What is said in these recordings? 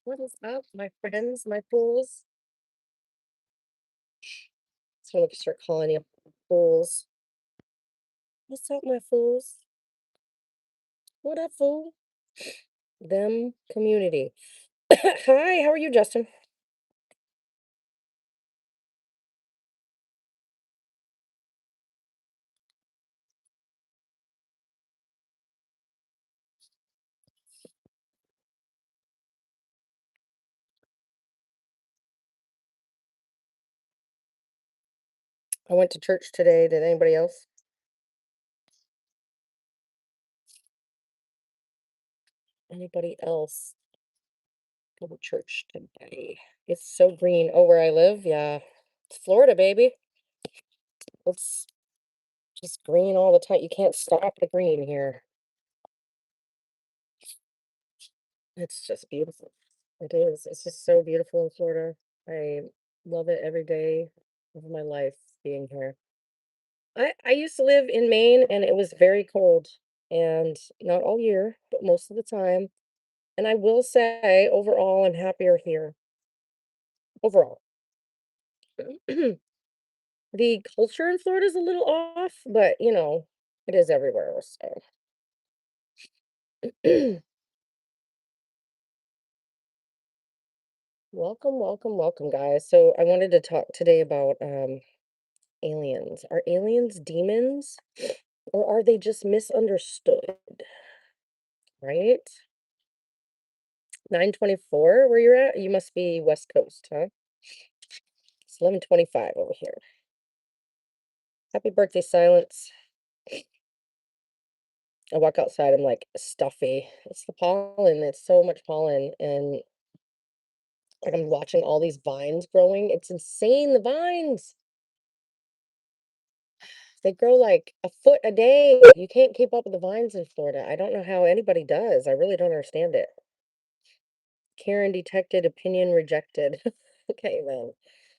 What is up, my friends, my fools? So I'm gonna start calling you fools. What's up, my fools? What up, fool? Them community. Hi, how are you, Justin? I went to church today. Did anybody else? Anybody else go to church today? It's so green. Oh, where I live? Yeah. It's Florida, baby. It's just green all the time. You can't stop the green here. It's just beautiful. It is. It's just so beautiful in Florida. I love it every day of my life being here. I used to live in Maine and it was very cold and not all year, but most of the time. And I will say overall I'm happier here. Overall. The culture in Florida is a little off, but it is everywhere. So welcome, welcome, welcome, guys. So I wanted to talk today about aliens. Are aliens demons or are they just misunderstood? Right? 9:24 where you're at? You must be West Coast, huh? It's 11:25 over here. Happy birthday, Silence. I walk outside, I'm like stuffy. It's the pollen. It's so much pollen. And like I'm watching all these vines growing. It's insane, the vines. They grow like a foot a day. You can't keep up with the vines in Florida. I don't know how anybody does. I really don't understand it. Karen detected, opinion rejected. Okay, then.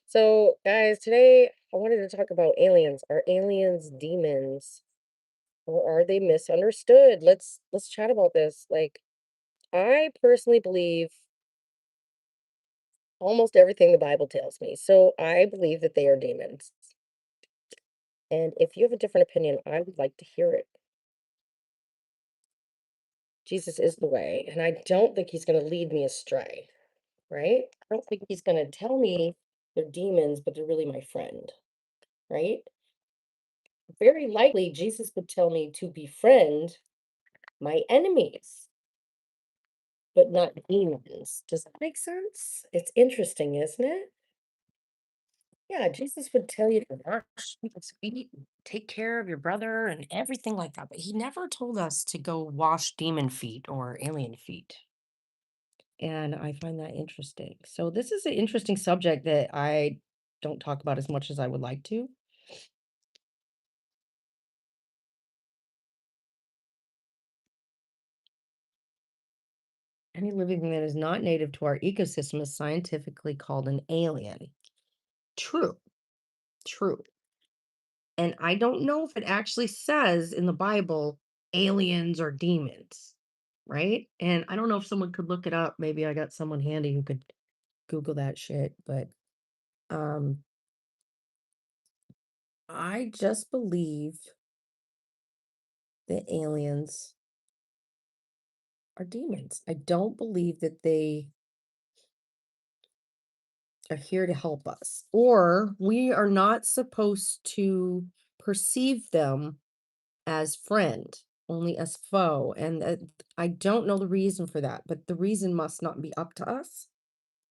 So, guys, today I wanted to talk about aliens. Are aliens demons or are they misunderstood? Let's chat about this. Like, I personally believe almost everything the Bible tells me. So, I believe that they are demons. And if you have a different opinion, I would like to hear it. Jesus is the way, and I don't think he's going to lead me astray, right? I don't think he's going to tell me they're demons, but they're really my friend, right? Very likely, Jesus would tell me to befriend my enemies, but not demons. Does that make sense? It's interesting, isn't it? Yeah, Jesus would tell you to wash people's feet, and take care of your brother, and everything like that. But he never told us to go wash demon feet or alien feet. And I find that interesting. So, this is an interesting subject that I don't talk about as much as I would like to. Any living thing that is not native to our ecosystem is scientifically called an alien. True, true. And I don't know if it actually says in the Bible aliens or demons, right? And I don't know if someone could look it up. Maybe I got someone handy who could Google that shit, but um I just believe that aliens are demons. I don't believe that they are here to help us, or we are not supposed to perceive them as friend, only as foe. And I don't know the reason for that, but the reason must not be up to us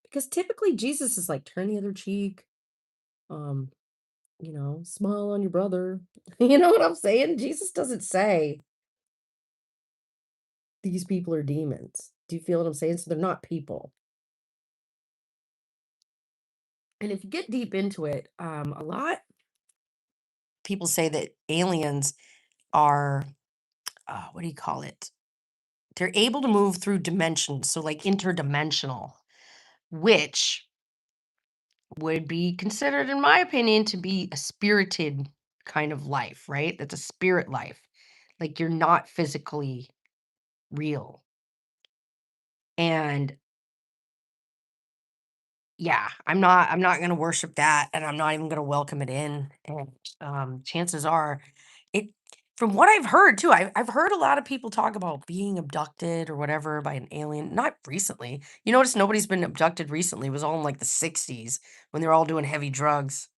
because typically Jesus is like, turn the other cheek, um, smile on your brother. You know what I'm saying? Jesus doesn't say these people are demons. Do you feel what I'm saying? So they're not people. And if you get deep into it, a lot people say that aliens are, what do you call it? They're able to move through dimensions, so like interdimensional, which would be considered, in my opinion, to be a spirited kind of life, right? That's a spirit life. Like you're not physically real. And yeah, I'm not gonna worship that, and I'm not even gonna welcome it in. And chances are it from what I've heard too, I've heard a lot of people talk about being abducted or whatever by an alien, not recently. You notice nobody's been abducted recently. It was all in like the 60s when they were all doing heavy drugs.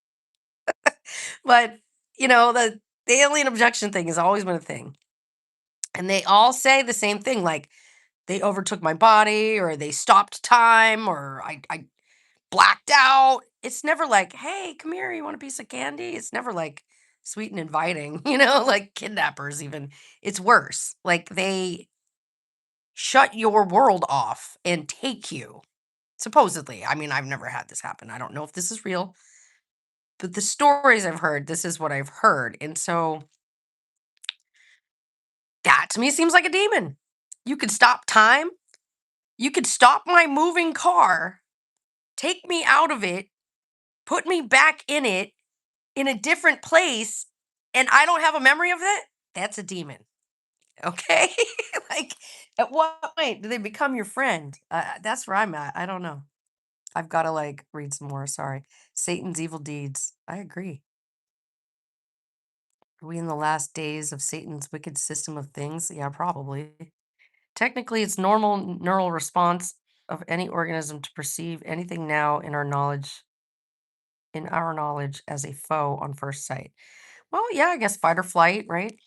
But the alien abduction thing has always been a thing. And they all say the same thing, like they overtook my body or they stopped time or I blacked out. It's never like, "Hey, come here, you want a piece of candy?" It's never like sweet and inviting, like kidnappers even. It's worse. Like they shut your world off and take you. Supposedly. I mean, I've never had this happen. I don't know if this is real, but the stories I've heard, this is what I've heard. And so that to me seems like a demon. You could stop time. You could stop my moving car, take me out of it, put me back in a different place, and I don't have a memory of it. That's a demon. Okay. Like, at what point do they become your friend? That's where I'm at. I don't know. I've got to like read some more. Sorry. Satan's evil deeds. I agree. Are we in the last days of Satan's wicked system of things? Yeah, probably. Technically, it's normal neural response of any organism to perceive anything now in our knowledge as a foe on first sight. Well, yeah, I guess fight or flight, right?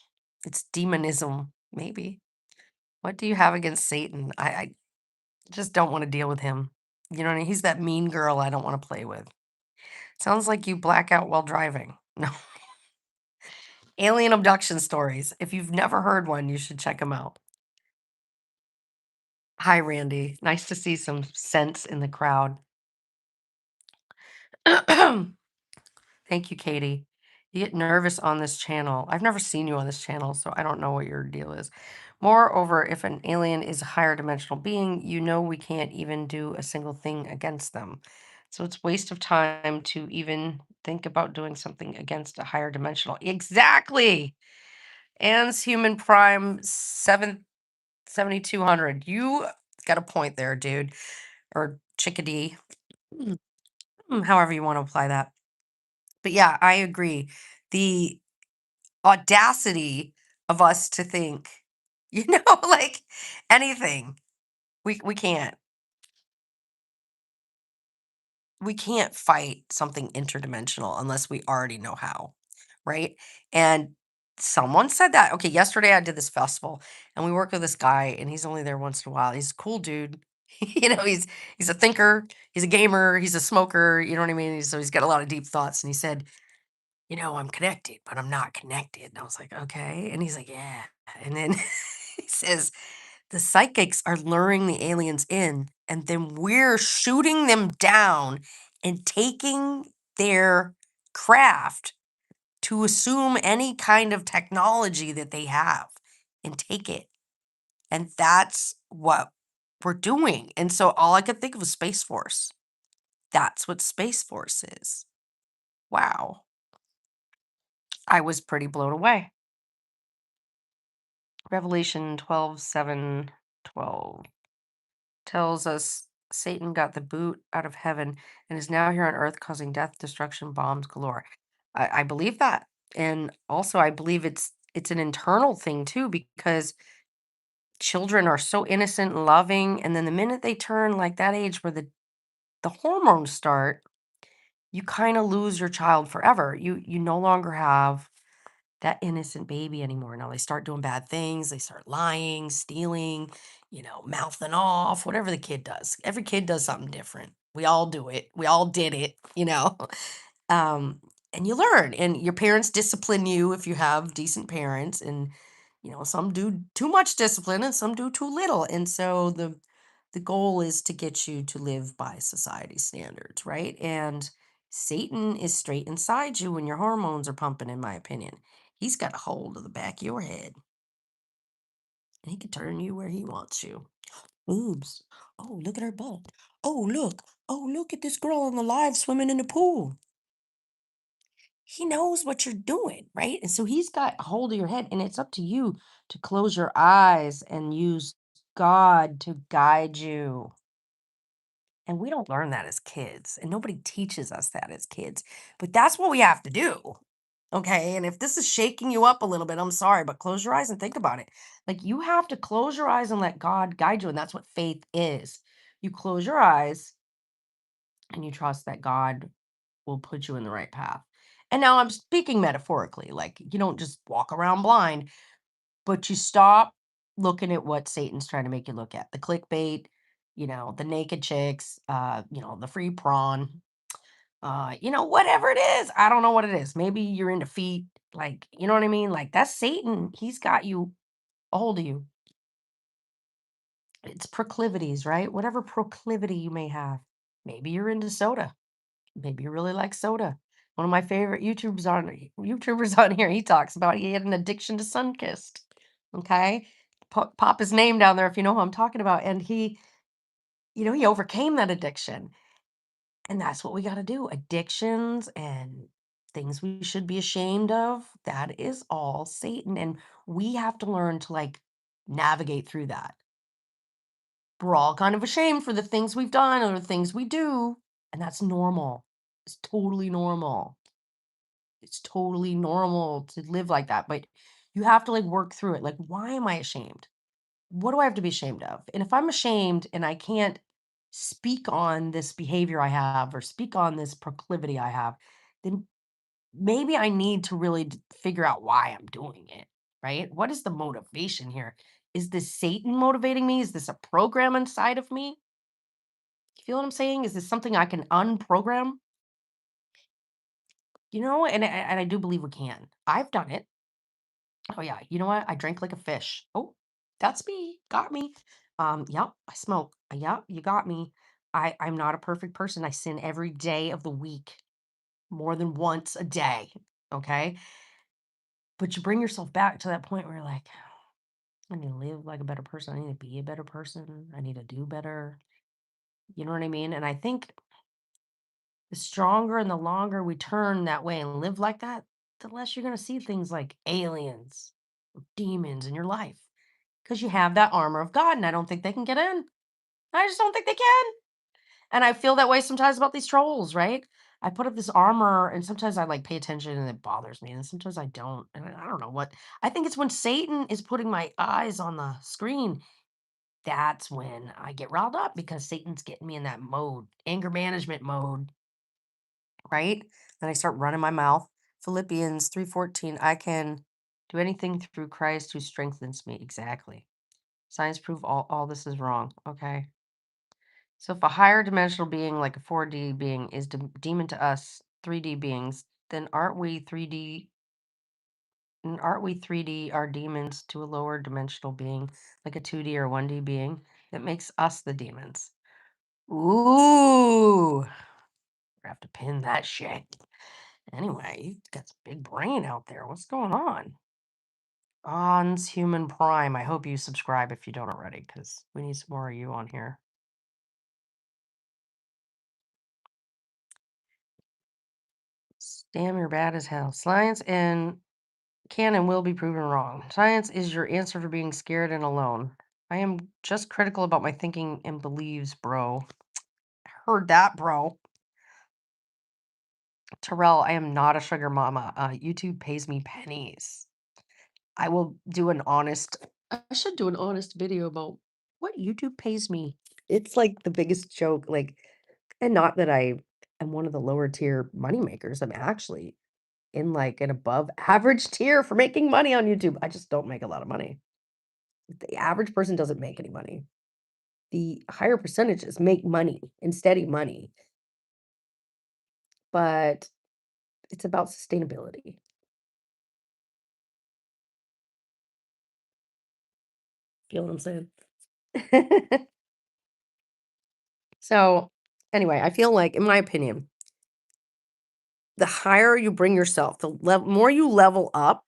It's demonism, maybe. What do you have against Satan? I just don't want to deal with him. You know what I mean? He's that mean girl I don't want to play with. Sounds like you black out while driving. No. Alien abduction stories. If you've never heard one, you should check them out. Hi, Randy. Nice to see some sense in the crowd. Thank you, Katie. You get nervous on this channel. I've never seen you on this channel, so I don't know what your deal is. Moreover, if an alien is a higher dimensional being, you know we can't even do a single thing against them. So it's waste of time to even think about doing something against a higher dimensional. Exactly. Ann's Human Prime 7200. You got a point there, dude. Or chickadee. Mm, however you want to apply that. But yeah, I agree. The audacity of us to think, like anything. We can't. We can't fight something interdimensional unless we already know how, right? And someone said that. Okay, yesterday I did this festival and we worked with this guy and he's only there once in a while. He's a cool dude. He's a thinker, he's a gamer, he's a smoker, you know what I mean? So he's got a lot of deep thoughts and he said, I'm connected, but I'm not connected. And I was like, okay. And he's like, yeah. And then he says, the psychics are luring the aliens in, and then we're shooting them down and taking their craft to assume any kind of technology that they have and take it. And that's what we're doing. And so all I could think of was Space Force. That's what Space Force is. Wow. I was pretty blown away. Revelation 12:7-12 tells us Satan got the boot out of heaven and is now here on earth causing death, destruction, bombs galore. I believe that. And also I believe it's an internal thing too, because children are so innocent and loving. And then the minute they turn like that age where the hormones start, you kind of lose your child forever. You no longer have that innocent baby anymore. Now they start doing bad things. They start lying, stealing, mouthing off, whatever the kid does. Every kid does something different. We all do it. We all did it. Um, and you learn, and your parents discipline you if you have decent parents. And, some do too much discipline and some do too little. And so The goal is to get you to live by society standards, right? And Satan is straight inside you when your hormones are pumping, in my opinion. He's got a hold of the back of your head and he can turn you where he wants you. Boobs. Oh, look at her butt. Oh, look. Oh, look at this girl on the live swimming in the pool. He knows what you're doing, right? And so he's got a hold of your head, and it's up to you to close your eyes and use God to guide you. And we don't learn that as kids, and nobody teaches us that as kids. But that's what we have to do. Okay. And if this is shaking you up a little bit, I'm sorry, but close your eyes and think about it. Like you have to close your eyes and let God guide you. And that's what faith is. You close your eyes and you trust that God will put you in the right path. And now I'm speaking metaphorically, like you don't just walk around blind, but you stop looking at what Satan's trying to make you look at. The clickbait, the naked chicks, the free prawn, whatever it is. I don't know what it is. Maybe you're into feet, like, you know what I mean? Like that's Satan. He's got you a hold of you. It's proclivities, right? Whatever proclivity you may have. Maybe you're into soda. Maybe you really like soda. One of my favorite YouTubers on here, he talks about he had an addiction to Sunkist. Okay. Pop his name down there if you know who I'm talking about. And he overcame that addiction. And that's what we got to do. Addictions and things we should be ashamed of, that is all Satan. And we have to learn to like navigate through that. We're all kind of ashamed for the things we've done or the things we do. And that's normal. It's totally normal. It's totally normal to live like that, but you have to like work through it. Like, why am I ashamed? What do I have to be ashamed of? And if I'm ashamed and I can't speak on this behavior I have or speak on this proclivity I have, then maybe I need to really figure out why I'm doing it, right? What is the motivation here? Is this Satan motivating me? Is this a program inside of me? You feel what I'm saying? Is this something I can unprogram? And I do believe we can. I've done it. Oh yeah, you know what? I drank like a fish. Oh, that's me. Got me. Yep, I smoke. Yep, you got me. I'm not a perfect person. I sin every day of the week, more than once a day. Okay. But you bring yourself back to that point where you're like, I need to live like a better person. I need to be a better person. I need to do better. You know what I mean? And I think the stronger and the longer we turn that way and live like that, the less you're going to see things like aliens, demons in your life. Because you have that armor of God, and I don't think they can get in. I just don't think they can. And I feel that way sometimes about these trolls, right? I put up this armor, and sometimes I like pay attention and it bothers me, and sometimes I don't. And I don't know what. I think it's when Satan is putting my eyes on the screen, that's when I get riled up because Satan's getting me in that mode, anger management mode, right? Then I start running my mouth. Philippians 3:14, I can do anything through Christ who strengthens me. Exactly. Science prove all this is wrong. Okay. So if a higher dimensional being like a 4D being is demon to us 3D beings, then aren't we 3D are demons to a lower dimensional being like a 2D or 1D being that makes us the demons. Ooh, I have to pin that shit. Anyway, you got some big brain out there. What's going on? On's Human Prime. I hope you subscribe if you don't already, because we need some more of you on here. Damn, you're bad as hell. Science and can and will be proven wrong. Science is your answer for being scared and alone. I am just critical about my thinking and beliefs, bro. Heard that, bro. Terrell, I am not a sugar mama. YouTube pays me pennies. I will do an honest, I should do an honest video about what YouTube pays me. It's like the biggest joke. Like, and not that I am one of the lower tier money makers. I'm actually in like an above average tier for making money on YouTube. I just don't make a lot of money. The average person doesn't make any money. The higher percentages make money and steady money, but it's about sustainability. Feel what I'm saying? So, anyway, I feel like, in my opinion, the higher you bring yourself, the more you level up,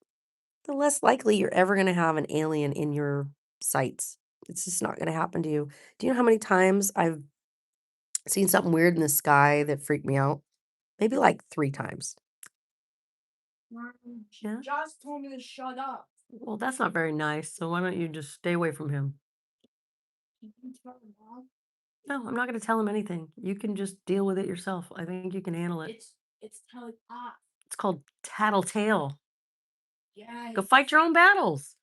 the less likely you're ever going to have an alien in your sights. It's just not going to happen to you. Do you know how many times I've seen something weird in the sky that freaked me out? Maybe like 3 times. Yeah. Just told me to shut up. Well, that's not very nice. So why don't you just stay away from him? You can tell him, Mom. No, I'm not going to tell him anything. You can just deal with it yourself. I think you can handle it. It's telepop. It's called tattletale. Yeah. Go fight your own battles.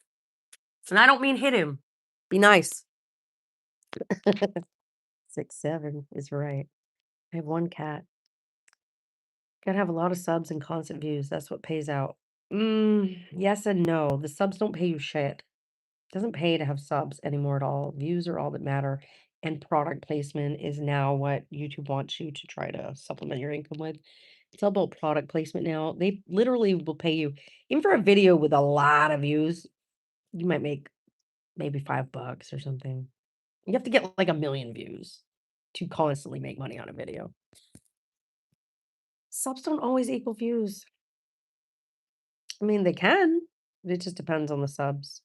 And I don't mean hit him. Be nice. 6'7" is right. I have 1 cat. Gotta have a lot of subs and constant views. That's what pays out. Yes and no. The subs don't pay you shit. Doesn't pay to have subs anymore at all. Views are all that matter. And product placement is now what YouTube wants you to try to supplement your income with. It's all about product placement now. They literally will pay you, even for a video with a lot of views, you might make maybe $5 or something. You have to get like 1 million views to constantly make money on a video. Subs don't always equal views. I mean, they can. It just depends on the subs.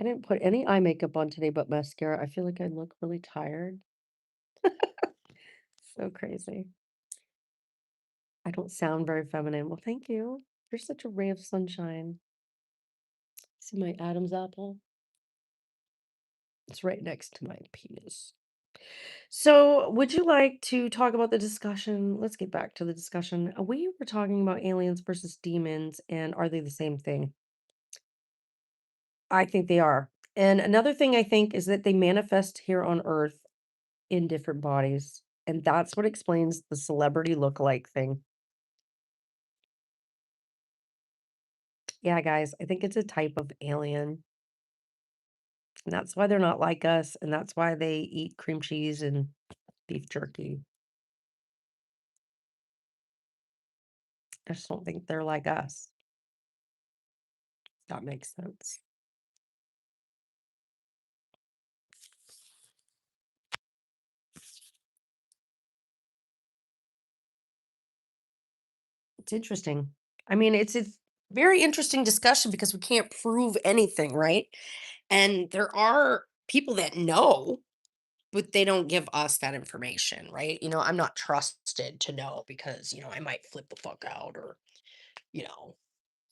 I didn't put any eye makeup on today but mascara. I feel like I look really tired. So crazy. I don't sound very feminine. Well, thank you. You're such a ray of sunshine. See my Adam's apple? It's right next to my penis. So, would you like to talk about the discussion? Let's get back to the discussion. We were talking about aliens versus demons, and are they the same thing? I think they are. And another thing I think is that they manifest here on Earth in different bodies. And that's what explains the celebrity look-alike thing. Yeah, guys, I think it's a type of alien. And that's why they're not like us. And that's why they eat cream cheese and beef jerky. I just don't think they're like us. That makes sense. It's interesting. I mean, it's a very interesting discussion because we can't prove anything, right? And there are people that know, but they don't give us that information, right? I'm not trusted to know because, I might flip the fuck out or, you know,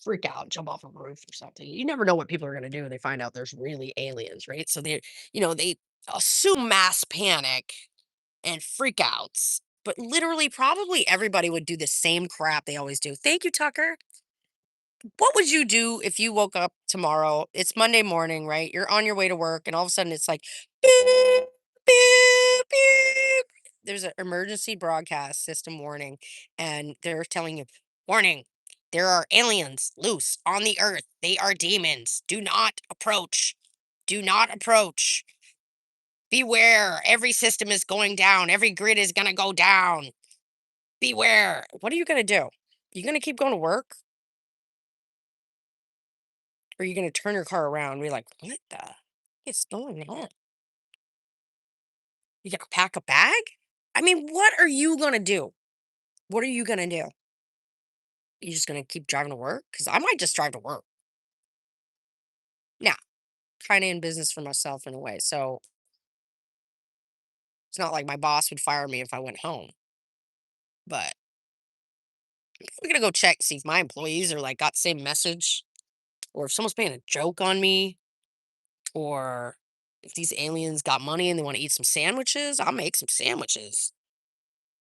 freak out, jump off a roof or something. You never know what people are going to do when they find out there's really aliens, right? So they assume mass panic and freakouts, but literally, probably everybody would do the same crap they always do. Thank you, Tucker. What would you do if you woke up tomorrow? It's Monday morning, right? You're on your way to work, and all of a sudden it's like, beep, beep, beep. There's an emergency broadcast system warning, and they're telling you, warning, there are aliens loose on the earth. They are demons. Do not approach. Do not approach. Beware. Every system is going down. Every grid is going to go down. Beware. What are you going to do? You going to keep going to work? Or are you gonna turn your car around and be like, "What the heck is going on?" You gotta pack a bag? I mean, what are you gonna do? What are you gonna do? You just gonna keep driving to work? Because I might just drive to work. Now, kinda in business for myself in a way, so it's not like my boss would fire me if I went home, but we're gonna go check, see if my employees are, like, got the same message, or if someone's playing a joke on me, or if these aliens got money and they wanna eat some sandwiches, I'll make some sandwiches.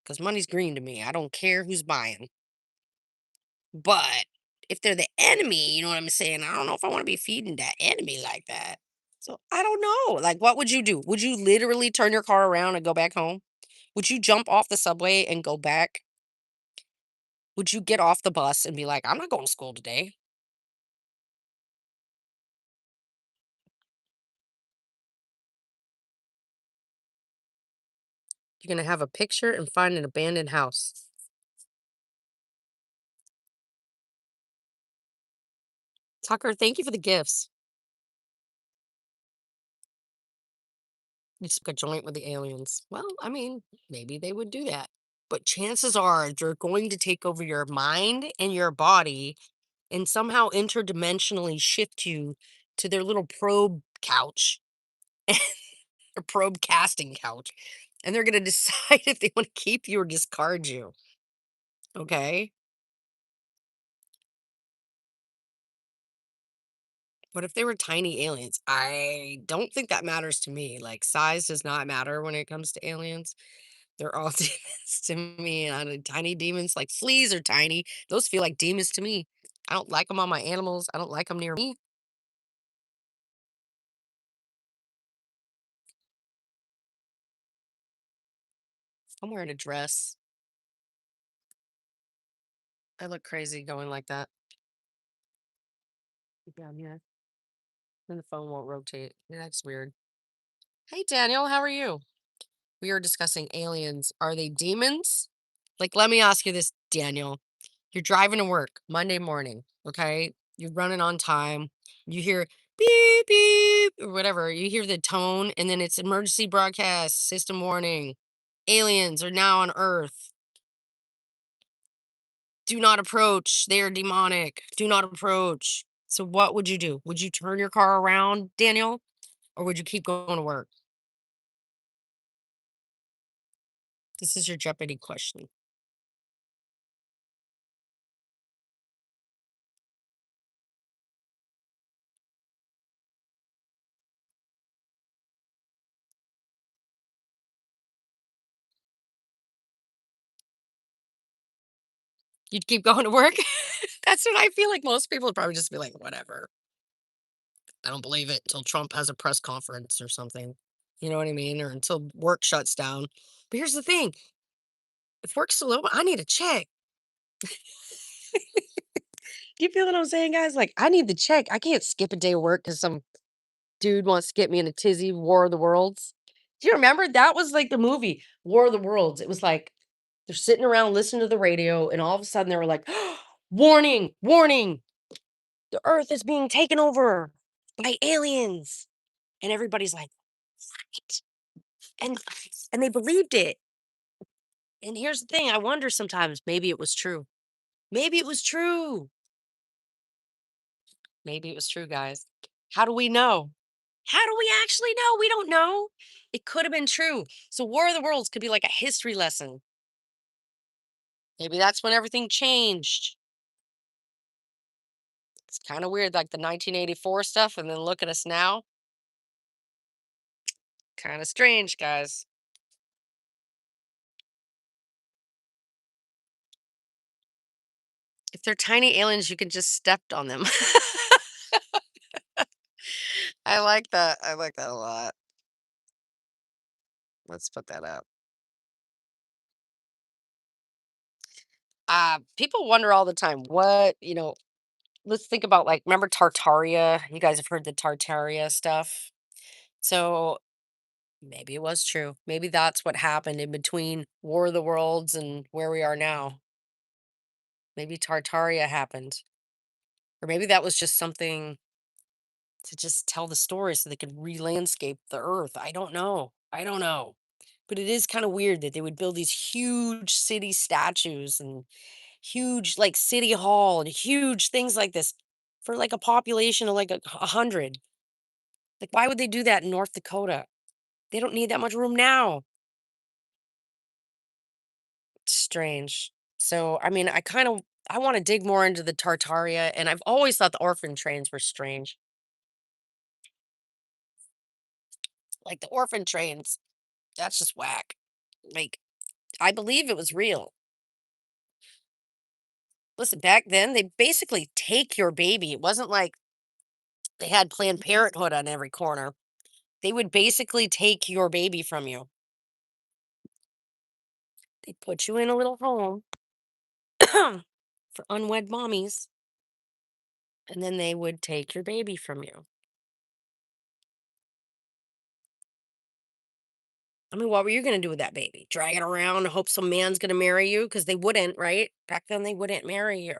Because money's green to me. I don't care who's buying. But if they're the enemy, you know what I'm saying? I don't know if I want to be feeding that enemy like that. So I don't know. Like, what would you do? Would you literally turn your car around and go back home? Would you jump off the subway and go back? Would you get off the bus and be like, I'm not going to school today? You're going to have a picture and find an abandoned house. Tucker, thank you for the gifts. You smoke a joint with the aliens. Well, I mean, maybe they would do that. But chances are they're going to take over your mind and your body and somehow interdimensionally shift you to their little probe couch or probe casting couch. And they're going to decide if they want to keep you or discard you. Okay. What if they were tiny aliens? I don't think that matters to me. Like, size does not matter when it comes to aliens. They're all demons to me, and tiny demons, like fleas are tiny. Those feel like demons to me. I don't like them on my animals. I don't like them near me. I'm wearing a dress. I look crazy going like that. Yeah, yeah. Then the phone won't rotate. Yeah, that's weird. Hey, Daniel, how are you? We are discussing aliens. Are they demons? Like, let me ask you this, Daniel. You're driving to work Monday morning, okay? You're running on time. You hear beep, beep, or whatever. You hear the tone, and then it's emergency broadcast, system warning. Aliens are now on Earth. Do not approach. They are demonic. Do not approach. So, what would you do? Would you turn your car around, Daniel, or would you keep going to work? This is your Jeopardy question. You'd keep going to work? That's what I feel like most people would probably just be like, whatever. I don't believe it until Trump has a press conference or something. You know what I mean? Or until work shuts down. But here's the thing, if work's still open, I need a check. Do you feel what I'm saying, guys? Like, I need the check. I can't skip a day of work because some dude wants to get me in a tizzy, War of the Worlds. Do you remember? That was like the movie, War of the Worlds. It was like they're sitting around listening to the radio, and all of a sudden they were like, warning, warning, the earth is being taken over by aliens. And everybody's like, what? And they believed it. And here's the thing, I wonder sometimes, maybe it was true. Maybe it was true. Maybe it was true, guys. How do we know? How do we actually know? We don't know. It could have been true. So War of the Worlds could be like a history lesson. Maybe that's when everything changed. It's kind of weird, like the 1984 stuff, and then look at us now. Kind of strange, guys. If they're tiny aliens, you can just step on them. I like that. I like that a lot. Let's put that up. People wonder all the time, let's think about, like, remember Tartaria? You guys have heard the Tartaria stuff? So, maybe it was true. Maybe that's what happened in between War of the Worlds and where we are now. Maybe Tartaria happened. Or maybe that was just something to just tell the story so they could re-landscape the earth. I don't know. I don't know. But it is kind of weird that they would build these huge city statues and huge, like, city hall and huge things like this for like a population of like 100. Like, why would they do that in North Dakota? They don't need that much room now. Strange. So, I mean, I want to dig more into the Tartaria, and I've always thought the orphan trains were strange. Like the orphan trains, that's just whack. Like, I believe it was real. Listen, back then they basically take your baby. It wasn't like they had Planned Parenthood on every corner. They would basically take your baby from you. They put you in a little home for unwed mommies, and then they would take your baby from you. I mean, what were you gonna do with that baby? Drag it around and hope some man's gonna marry you? Because they wouldn't, right? Back then, they wouldn't marry you.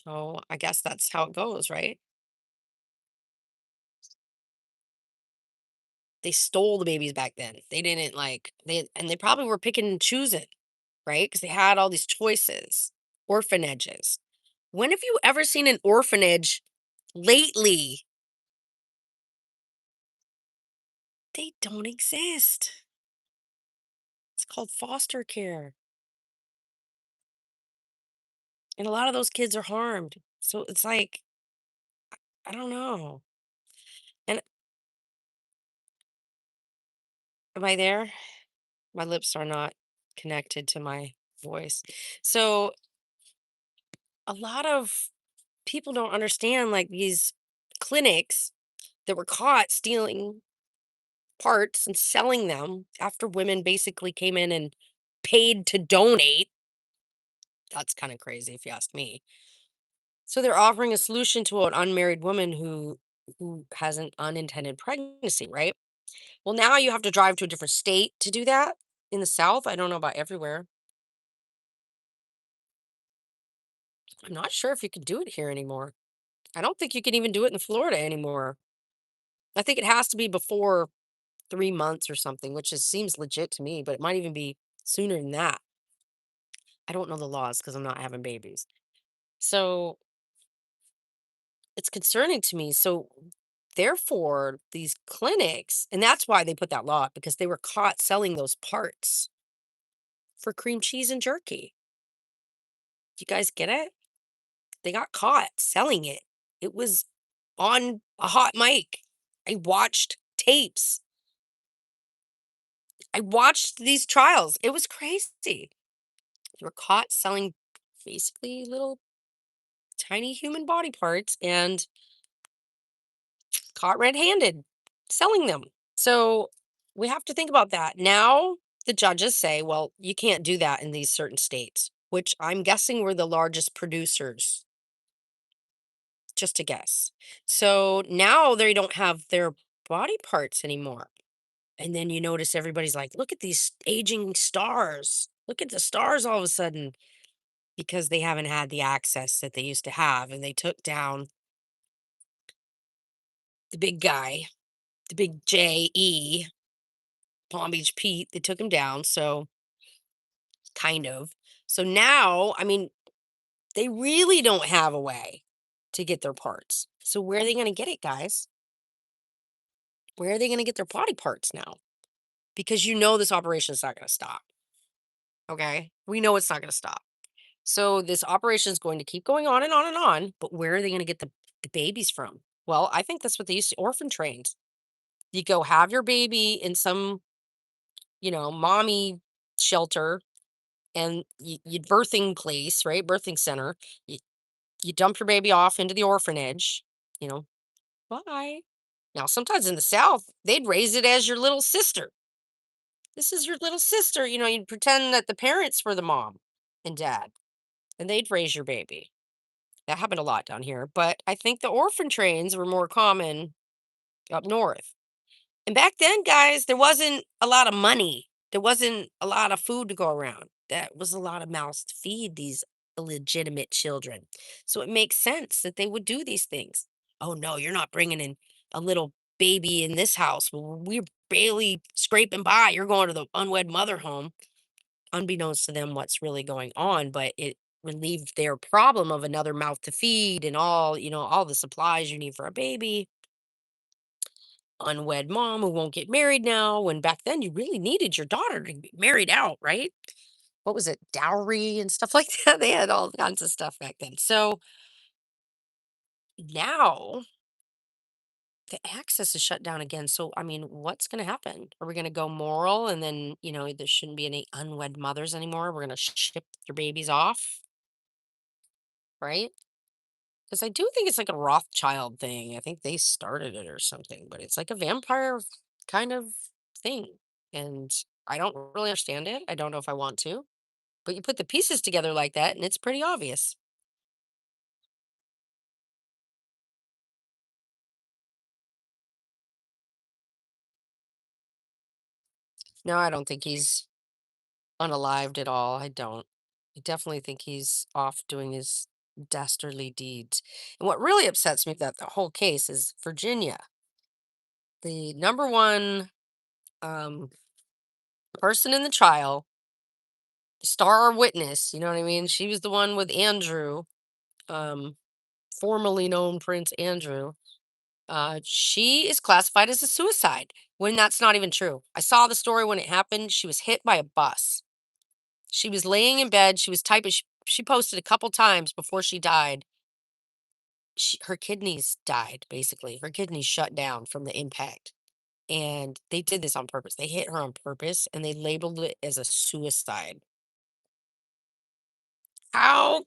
So I guess that's how it goes, right? They stole the babies back then. They didn't like they probably were picking and choosing, right? Because they had all these choices. Orphanages. When have you ever seen an orphanage lately? They don't exist. It's called foster care. And a lot of those kids are harmed. So it's like, I don't know. And am I there? My lips are not connected to my voice. So a lot of people don't understand like these clinics that were caught stealing parts and selling them after women basically came in and paid to donate. That's kind of crazy if you ask me. So they're offering a solution to an unmarried woman who has an unintended pregnancy, right? Well, now you have to drive to a different state to do that. In the South, I don't know about everywhere. I'm not sure if you can do it here anymore. I don't think you can even do it in Florida anymore. I think it has to be before 3 months or something, which is seems legit to me, but it might even be sooner than that. I don't know the laws because I'm not having babies. So it's concerning to me. So therefore, these clinics, and that's why they put that law up, because they were caught selling those parts for cream cheese and jerky. Do you guys get it? They got caught selling it. It was on a hot mic. I watched tapes. I watched these trials. It was crazy. They were caught selling basically little tiny human body parts and caught red-handed selling them. So we have to think about that. Now the judges say, well, you can't do that in these certain states, which I'm guessing were the largest producers, just a guess. So now they don't have their body parts anymore. And then you notice everybody's like, look at these aging stars. Look at the stars all of a sudden because they haven't had the access that they used to have. And they took down the big guy, the big J.E. Palm Beach Pete. They took him down. So, kind of. So now, I mean, they really don't have a way to get their parts. So, where are they going to get it, guys? Where are they going to get their body parts now? Because you know this operation is not going to stop. Okay. We know it's not going to stop. So this operation is going to keep going on and on and on, but where are they going to get the babies from? Well, I think that's what they used to orphan trains. You go have your baby in some, mommy shelter and you birthing place, right? Birthing center. You, you dump your baby off into the orphanage, you know, bye. Now, sometimes in the South, they'd raise it as your little sister. This is your little sister. You'd pretend that the parents were the mom and dad, and they'd raise your baby. That happened a lot down here, but I think the orphan trains were more common up north. And back then, guys, there wasn't a lot of money. There wasn't a lot of food to go around. That was a lot of mouths to feed these illegitimate children. So it makes sense that they would do these things. Oh no, you're not bringing in a little baby in this house. We're barely scraping by. You're going to the unwed mother home, unbeknownst to them what's really going on, but it relieved their problem of another mouth to feed and all the supplies you need for a baby. Unwed mom who won't get married now, when back then you really needed your daughter to be married out, right? What was it? Dowry and stuff like that. They had all kinds of stuff back then. So now the access is shut down again. So, I mean, what's going to happen? Are we going to go moral and then, there shouldn't be any unwed mothers anymore? We're going to ship your babies off, right? Because I do think it's like a Rothschild thing. I think they started it or something, but it's like a vampire kind of thing. And I don't really understand it. I don't know if I want to, but you put the pieces together like that and it's pretty obvious. No, I don't think he's unalived at all. I don't. I definitely think he's off doing his dastardly deeds. And what really upsets me about the whole case is Virginia. the number one um, person in the trial, star witness. You know what I mean? She was the one with Andrew, um, formerly known Prince Andrew. She is classified as a suicide when that's not even true. I saw the story when it happened. She was hit by a bus. She was laying in bed. She was typing. She posted a couple times before she died. Her kidneys died, basically. Her kidneys shut down from the impact. And they did this on purpose. They hit her on purpose and they labeled it as a suicide. How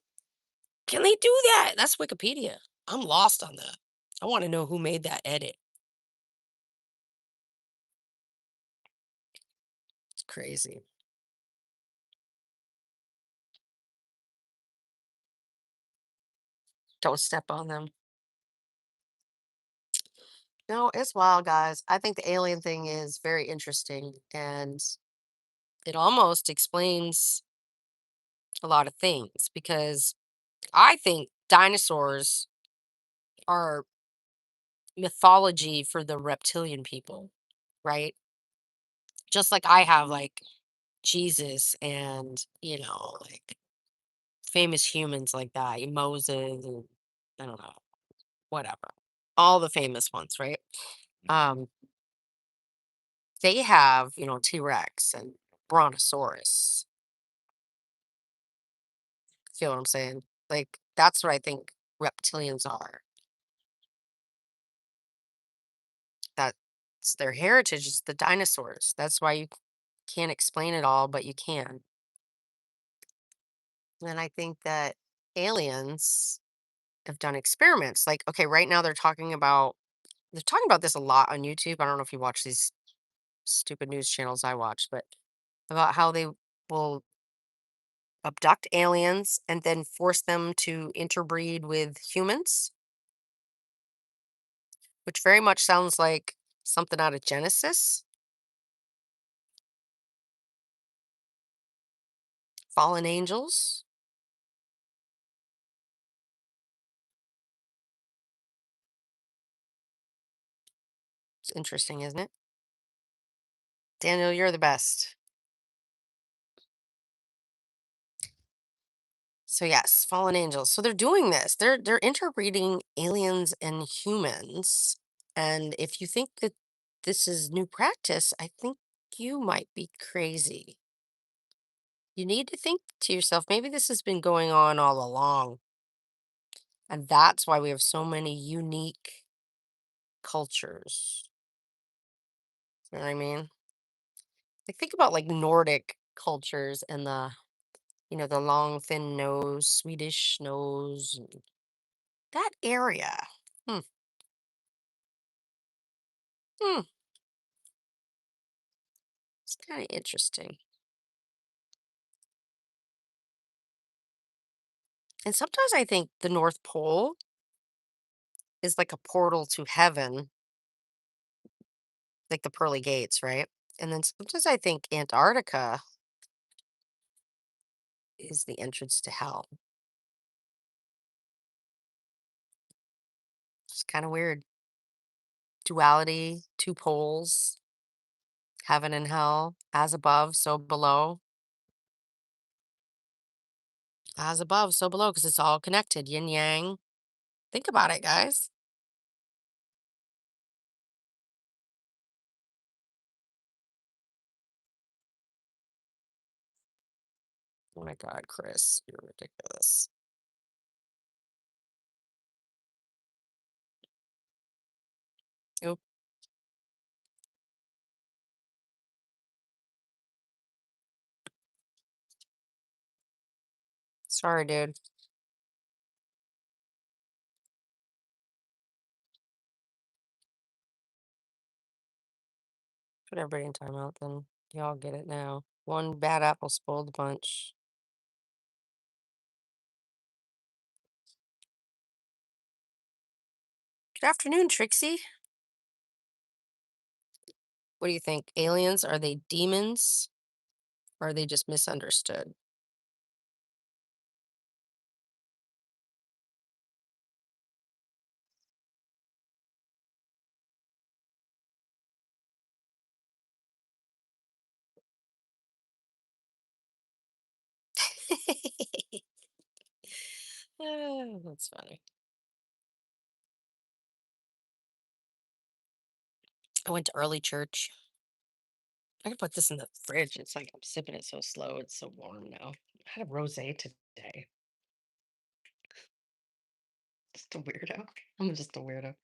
can they do that? That's Wikipedia. I'm lost on that. I want to know who made that edit. It's crazy. Don't step on them. No, it's wild, guys. I think the alien thing is very interesting and it almost explains a lot of things because I think dinosaurs are mythology for the reptilian people, right? Just like I have like Jesus and, like famous humans like that, Moses and I don't know, whatever. All the famous ones, right? Um, they have, T-Rex and Brontosaurus. Feel what I'm saying? Like that's what I think reptilians are. That's their heritage is the dinosaurs. That's why you can't explain it all, but you can. And I think that aliens have done experiments. Like, okay, right now they're talking about this a lot on YouTube. I don't know if you watch these stupid news channels I watch, but about how they will abduct aliens and then force them to interbreed with humans, which very much sounds like something out of Genesis, fallen angels. It's interesting, isn't it? Daniel, you're the best. So yes, fallen angels. So they're doing this. They're interbreeding aliens and humans. And if you think that this is new practice, I think you might be crazy. You need to think to yourself, maybe this has been going on all along. And that's why we have so many unique cultures. You know what I mean? Like think about like Nordic cultures and the long thin nose, Swedish nose, and that area. Hmm. Hmm. It's kind of interesting. And sometimes I think the North Pole is like a portal to heaven, like the pearly gates, right? And then sometimes I think Antarctica is the entrance to hell. It's kind of weird. Duality, two poles, heaven and hell, as above, so below. As above, so below, because it's all connected, yin yang. Think about it, guys. Oh my God, Chris, you're ridiculous. Oop, sorry, dude. Put everybody in timeout, then y'all get it now. One bad apple spoiled the bunch. Good afternoon, Trixie. What do you think? Aliens, are they demons? Or are they just misunderstood? Oh, that's funny. I went to early church. I can put this in the fridge. It's like I'm sipping it so slow. It's so warm now. I had a rosé today. Just a weirdo. I'm just a weirdo.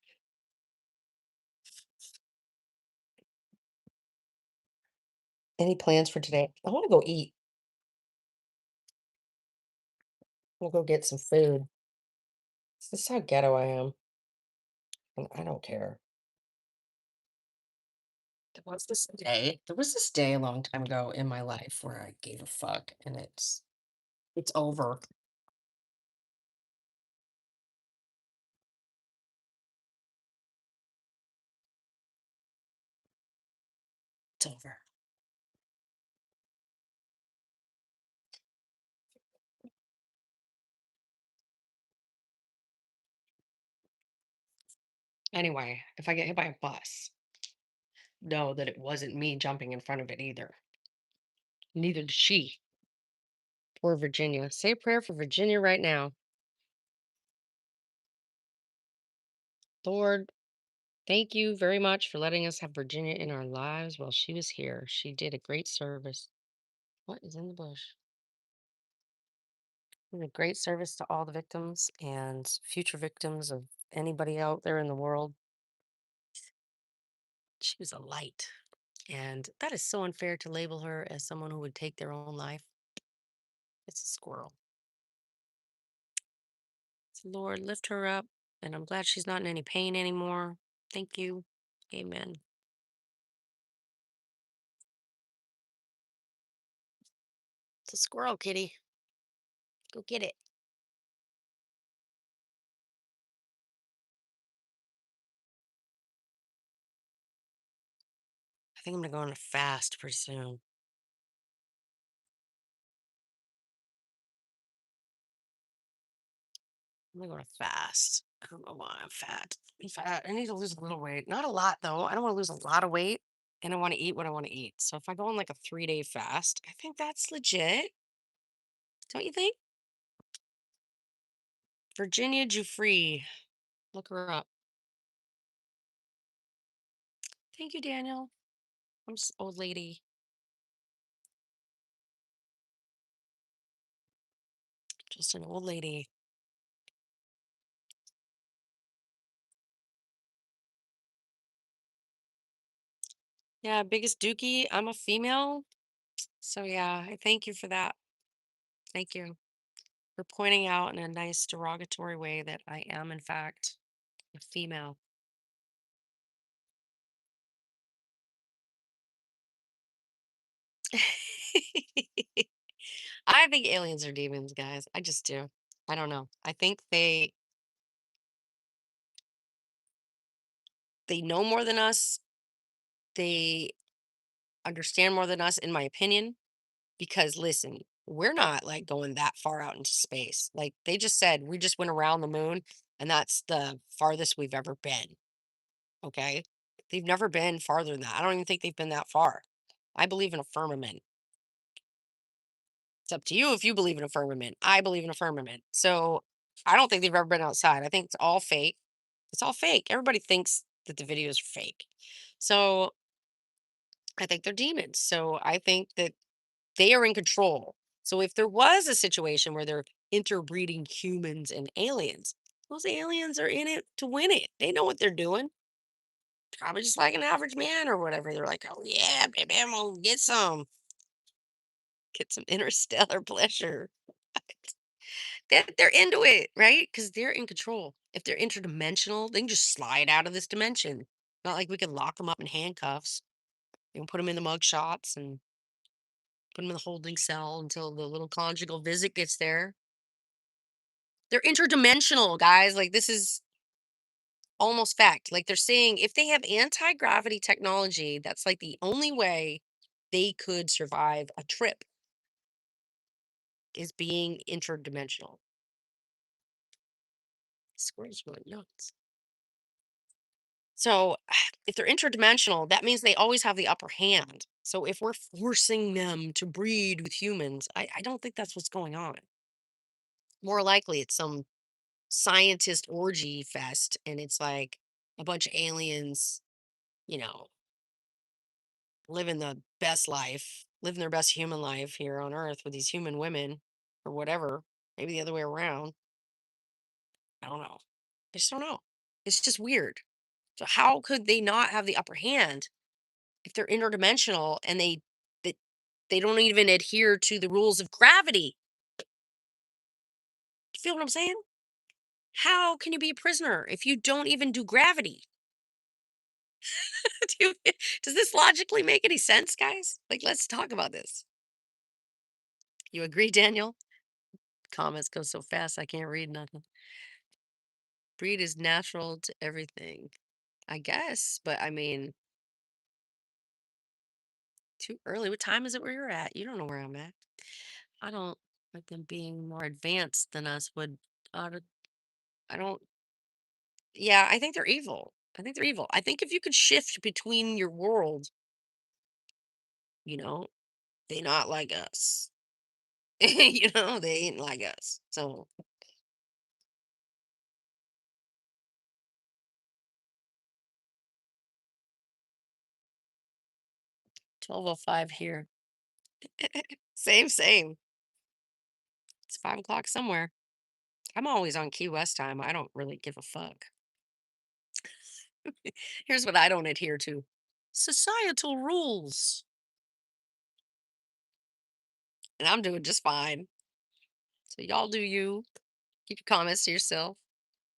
Any plans for today? I want to go eat. We'll go get some food. This is how ghetto I am. And I don't care. There was this day a long time ago in my life where I gave a fuck, and it's over. It's over. Anyway, if I get hit by a bus, know that it wasn't me jumping in front of it either. Neither did she. Poor Virginia. Say a prayer for Virginia right now. Lord, thank you very much for letting us have Virginia in our lives while she was here. She did a great service. What is in the bush? Did a great service to all the victims and future victims of anybody out there in the world. She was a light. And that is so unfair to label her as someone who would take their own life. It's a squirrel. So Lord, lift her up. And I'm glad she's not in any pain anymore. Thank you. Amen. It's a squirrel, kitty. Go get it. I think I'm going to go on a fast pretty soon. I'm going to go on a fast. I don't know why I'm fat. I'm fat. I need to lose a little weight. Not a lot, though. I don't want to lose a lot of weight. And I want to eat what I want to eat. So if I go on like a 3-day fast, I think that's legit. Don't you think? Virginia Jufree. Look her up. Thank you, Daniel. I'm just old lady. Just an old lady. Yeah, biggest dookie. I'm a female. So yeah, I thank you for that. Thank you for pointing out in a nice derogatory way that I am in fact a female. I think aliens are demons, guys. I just do. I don't know. I think they know more than us. They understand more than us, in my opinion. Because listen, we're not like going that far out into space. Like they just said, we just went around the moon, and that's the farthest we've ever been. Okay. They've never been farther than that. I don't even think they've been that far. I believe in a firmament. It's up to you if you believe in a firmament. I believe in a firmament. So I don't think they've ever been outside. I think it's all fake. It's all fake. Everybody thinks that the videos are fake. So I think they're demons. So I think that they are in control. So if there was a situation where they're interbreeding humans and aliens, those aliens are in it to win it. They know what they're doing. Probably just like an average man or whatever. They're like, oh yeah, baby, I'm gonna get some interstellar pleasure. They're into it, right? Because they're in control. If they're interdimensional, they can just slide out of this dimension. Not like we can lock them up in handcuffs. You can put them in the mug shots and put them in the holding cell until the little conjugal visit gets there. They're interdimensional, guys. Like this is almost fact. Like they're saying if they have anti-gravity technology, that's like the only way they could survive a trip is being interdimensional. Squirrels going nuts. So if they're interdimensional, that means they always have the upper hand. So if we're forcing them to breed with humans, I don't think that's what's going on. More likely, it's some scientist orgy fest, and it's like a bunch of aliens, you know, living the best life, living their best human life here on Earth with these human women or whatever. Maybe the other way around. I don't know. I just don't know. It's just weird. So how could they not have the upper hand if they're interdimensional and they, they don't even adhere to the rules of gravity? You feel what I'm saying? How can you be a prisoner if you don't even do gravity? Do does this logically make any sense, guys? Like, let's talk about this. You agree, Daniel? Comments go so fast I can't read nothing. Breed is natural to everything. I guess, but I mean, too early. What time is it where you're at? You don't know where I'm at. I don't like them being more advanced than us would. Uh, I don't. Yeah, I think they're evil. I think they're evil. I think if you could shift between your world, you know, they not like us. They ain't like us. So 12:05 here. Same, same. It's 5 o'clock somewhere. I'm always on Key West time. I don't really give a fuck. Here's what I don't adhere to: societal rules. And I'm doing just fine. So y'all do you. Keep your comments to yourself.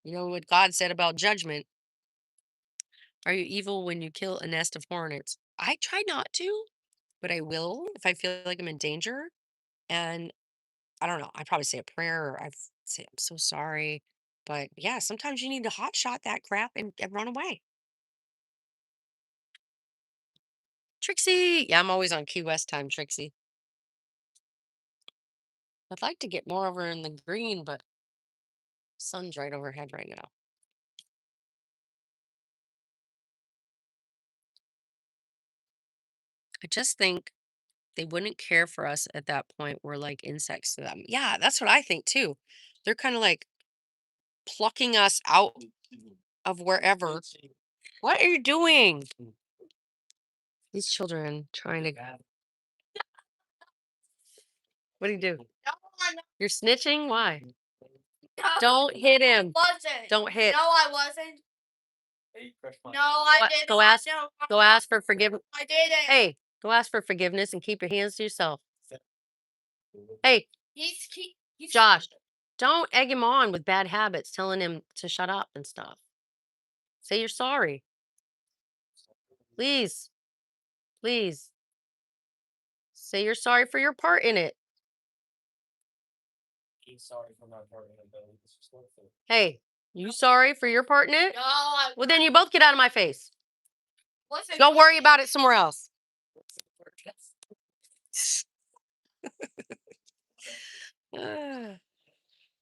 You know what God said about judgment. Are you evil when you kill a nest of hornets? I try not to, but I will if I feel like I'm in danger. And I don't know. I probably say a prayer or say I'm so sorry. But yeah, sometimes you need to hot shot that crap and run away. Trixie. Yeah, I'm always on Key West time, Trixie. I'd like to get more over in the green, but sun's right overhead right now. I just think they wouldn't care for us at that point. We're like insects to them. Yeah, that's what I think too. They're kind of like plucking us out of wherever. What are you doing? These children trying to. What do you do? No, I'm not. You're snitching? Why? No, Don't hit I him. wasn't. Don't hit. No, I wasn't. No, I What? did Go not. ask. No, Go ask for forgiveness. I didn't. Hey, go ask for forgiveness and keep your hands to yourself. Hey, He's Josh, don't egg him on with bad habits, telling him to shut up and stuff. Say you're sorry. Please, please. Say you're sorry for your part in it. Hey, you sorry for your part in it? no, I Well, then you both get out of my face. wasn't. Go worry about it somewhere else. Ah,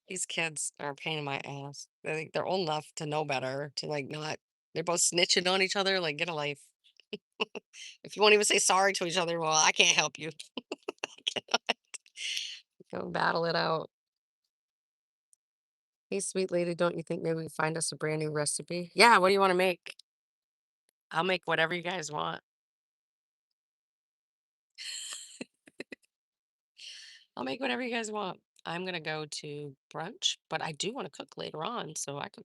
these kids are a pain in my ass. I think they're old enough to know better, to like not. They're both snitching on each other. Like, get a life. If you won't even say sorry to each other, well, I can't help you. Go battle it out. Hey, sweet lady, don't you think maybe we can find us a brand new recipe? Yeah, what do you want to make? I'll make whatever you guys want. I'll make whatever you guys want. I'm gonna go to brunch, but I do want to cook later on, so I can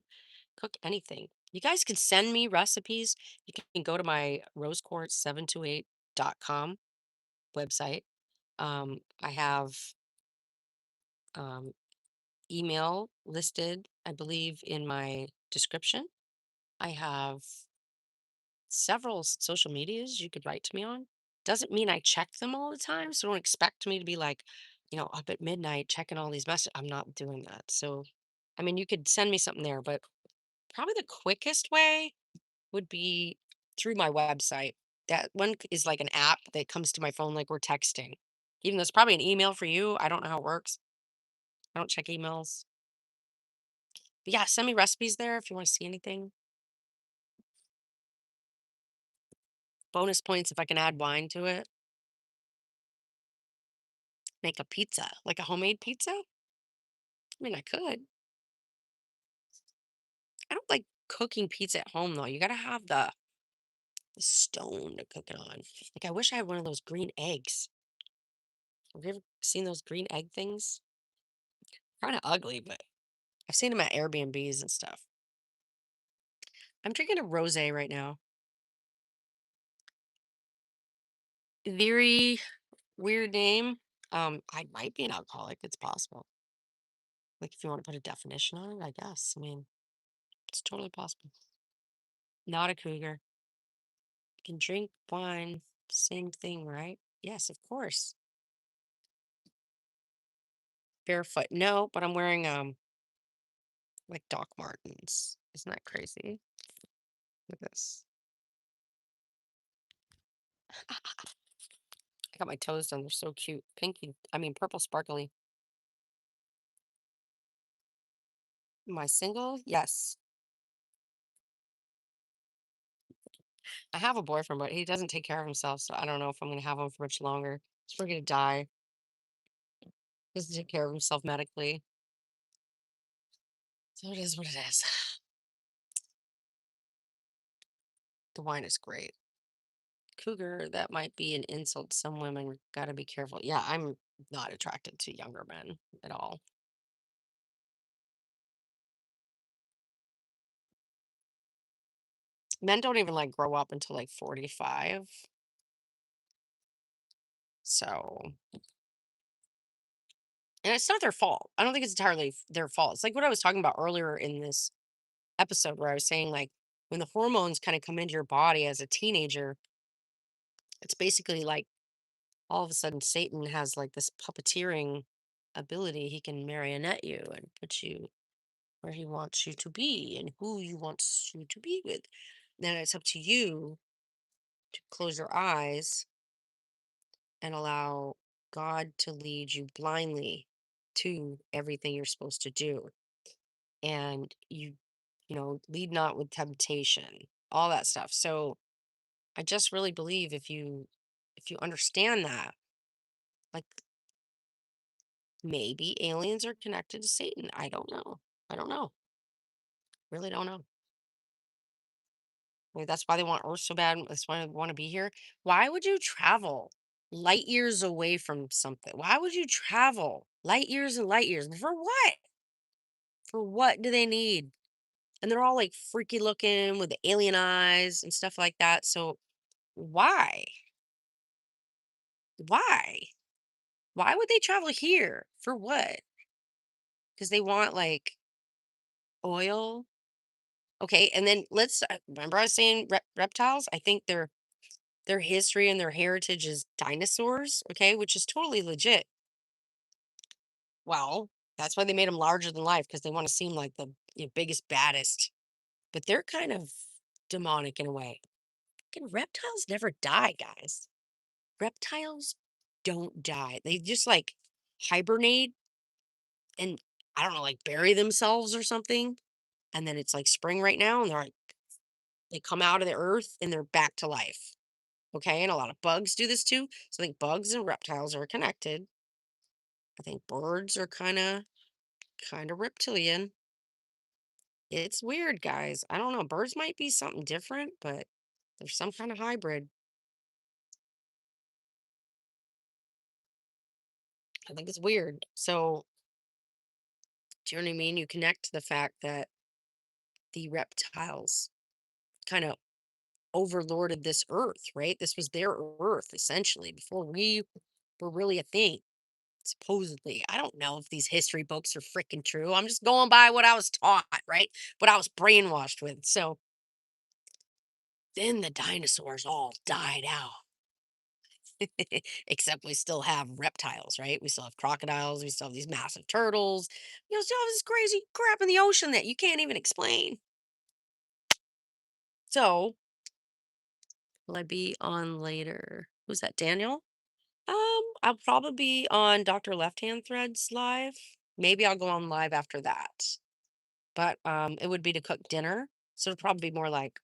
cook anything. You guys can send me recipes. You can go to my rosecourt728.com website. I have um, email listed, I believe, in my description. I have several social medias you could write to me on. Doesn't mean I check them all the time. So don't expect me to be like, up at midnight checking all these messages. I'm not doing that. So, I mean, you could send me something there, but probably the quickest way would be through my website. That one is like an app that comes to my phone like we're texting. Even though it's probably an email for you. I don't know how it works. I don't check emails. But yeah, send me recipes there if you want to see anything. Bonus points if I can add wine to it. Make a pizza, like a homemade pizza. I mean, I could. I don't like cooking pizza at home though. You gotta have the stone to cook it on. Like I wish I had one of those green eggs. Have you ever seen those green egg things? Kind of ugly, but I've seen them at Airbnbs and stuff. I'm drinking a rosé right now. Very weird name. I might be an alcoholic. It's possible. Like if you want to put a definition on it, I guess. I mean, it's totally possible. Not a cougar. You can drink wine. Same thing, right? Yes, of course. Barefoot. No, but I'm wearing like Doc Martens. Isn't that crazy? Look at this. I got my toes done. They're so cute. Pinky. I mean, purple sparkly. Am I single? Yes. I have a boyfriend, but he doesn't take care of himself, so I don't know if I'm gonna have him for much longer. He's probably gonna die. He doesn't take care of himself medically. So it is what it is. The wine is great. Cougar, that might be an insult to some women. Gotta be careful. Yeah, I'm not attracted to younger men at all. Men don't even like grow up until like 45. So, and it's not their fault. I don't think it's entirely their fault. It's like what I was talking about earlier in this episode where I was saying like when the hormones kind of come into your body as a teenager, it's basically like all of a sudden Satan has like this puppeteering ability. He can marionette you and put you where he wants you to be and who you wants you to be with. Then it's up to you to close your eyes and allow God to lead you blindly to everything you're supposed to do. And lead not with temptation, all that stuff. So I just really believe if you understand that, like maybe aliens are connected to Satan. I don't know. I don't know. Really don't know. Maybe that's why they want Earth so bad. That's why they want to be here. Why would you travel light years away from something? Why would you travel light years and light years? For what? For what do they need? And they're all like freaky looking with the alien eyes and stuff like that. So why? Why? Why would they travel here? For what? Because they want like oil. Okay, and then let's remember I was saying reptiles. I think their history and their heritage is dinosaurs. Okay, which is totally legit. Well, that's why they made them larger than life because they want to seem like the biggest, baddest. But they're kind of demonic in a way. Fucking reptiles never die, guys. Reptiles don't die. They just like hibernate and I don't know, like bury themselves or something. And then it's like spring right now, and they come out of the earth and they're back to life. Okay, and a lot of bugs do this too. So I think bugs and reptiles are connected. I think birds are kind of reptilian. It's weird, guys. I don't know. Birds might be something different, but there's some kind of hybrid. I think it's weird. So, do you know what I mean? You connect to the fact that the reptiles kind of overlorded this earth, right? This was their earth essentially before we were really a thing, supposedly. I don't know if these history books are freaking true. I'm just going by what I was taught, right? What I was brainwashed with. So then the dinosaurs all died out. Except we still have reptiles, right? We still have crocodiles. We still have these massive turtles. Still have this crazy crap in the ocean that you can't even explain. So, will I be on later? Who's that, Daniel? I'll probably be on Dr. Left Hand Threads live. Maybe I'll go on live after that. But it would be to cook dinner. So it'll probably be more like,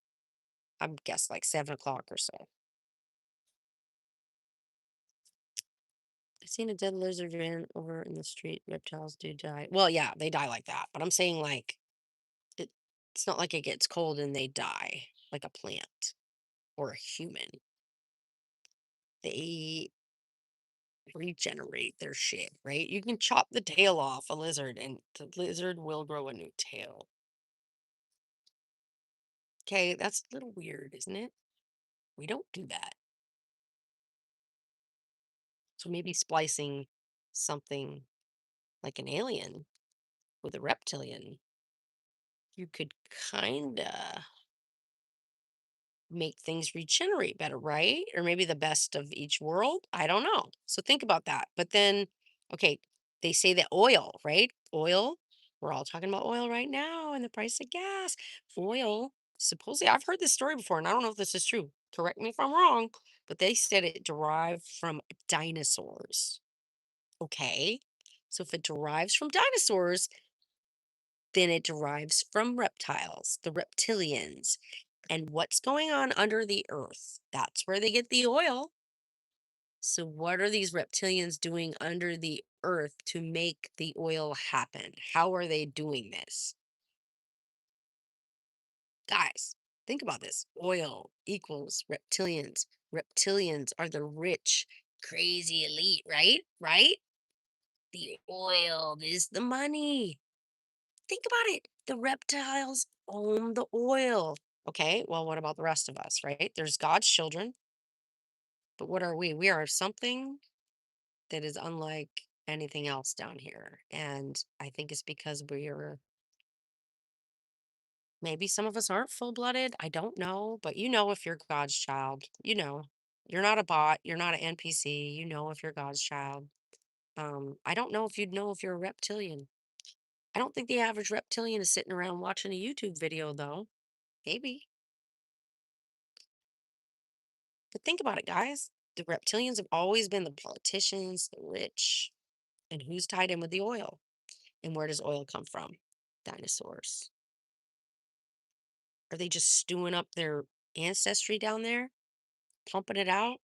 I guess, like 7 o'clock or so. seen a dead lizard ran over in the street. Reptiles do die. Well, yeah, they die like that. But I'm saying like it, it's not like it gets cold and they die like a plant or a human. They regenerate their shit, right? You can chop the tail off a lizard and the lizard will grow a new tail. Okay, that's a little weird, isn't it? We don't do that. So maybe splicing something like an alien with a reptilian, you could kinda make things regenerate better, right? Or maybe the best of each world. I don't know. So think about that. But then, okay, they say that oil, right? Oil, we're all talking about oil right now and the price of gas. Oil, supposedly, I've heard this story before, and I don't know if this is true. Correct me if I'm wrong, but they said it derived from dinosaurs. Okay. So if it derives from dinosaurs, then it derives from reptiles, the reptilians. And what's going on under the earth? That's where they get the oil. So, what are these reptilians doing under the earth to make the oil happen? How are they doing this? Guys, think about this. Oil equals reptilians. Reptilians are the rich, crazy elite, right? Right? The oil is the money. Think about it. The reptiles own the oil. Okay, well, what about the rest of us, right? There's God's children, but what are we? We are something that is unlike anything else down here. And I think it's because we're maybe some of us aren't full blooded. I don't know, but you know, if you're God's child, you know, you're not a bot, you're not an NPC, you know, if you're God's child. I don't know if you'd know if you're a reptilian. I don't think the average reptilian is sitting around watching a YouTube video, though. Maybe. But think about it, guys. The reptilians have always been the politicians, the rich, and who's tied in with the oil? And where does oil come from? Dinosaurs. Are they just stewing up their ancestry down there, pumping it out?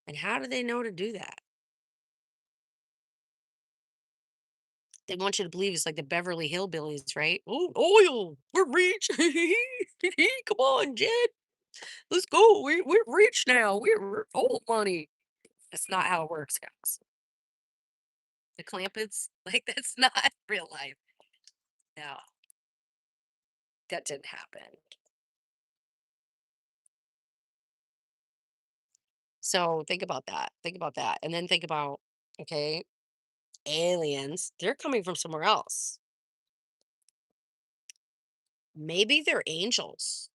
And how do they know to do that? They want you to believe it's like the Beverly Hillbillies, right? Oh, oil, we're rich. Come on, Jed, let's go. We're rich now. We're old money. That's not how it works, guys. The Clampets, like that's not real life. No, that didn't happen. So think about that. Think about that. And then think about, okay, aliens, they're coming from somewhere else. Maybe they're angels.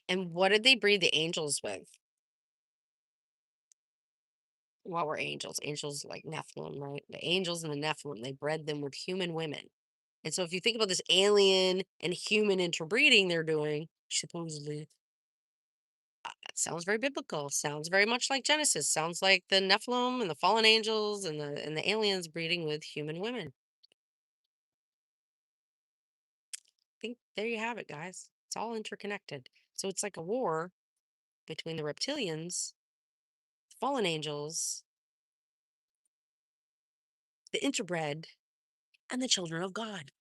And what did they breed the angels with? What were angels? Angels like Nephilim, right? The angels and the Nephilim, they bred them with human women. And so if you think about this alien and human interbreeding they're doing, supposedly, that sounds very biblical. Sounds very much like Genesis. Sounds like the Nephilim and the fallen angels and the aliens breeding with human women. Think there you have it, guys. It's all interconnected. So it's like a war between the reptilians, fallen angels, the interbred, and the children of God.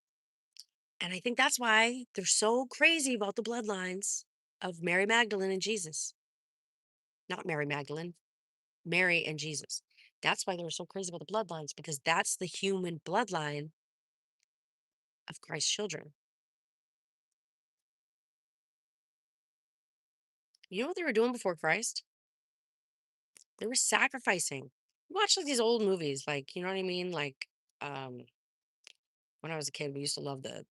And I think that's why they're so crazy about the bloodlines of Mary Magdalene and Jesus. Not Mary Magdalene, Mary and Jesus. That's why they're so crazy about the bloodlines, because that's the human bloodline of Christ's children. You know what they were doing before Christ? They were sacrificing. Watch like these old movies, like, you know what I mean? Like, um, when I was a kid, we used to love the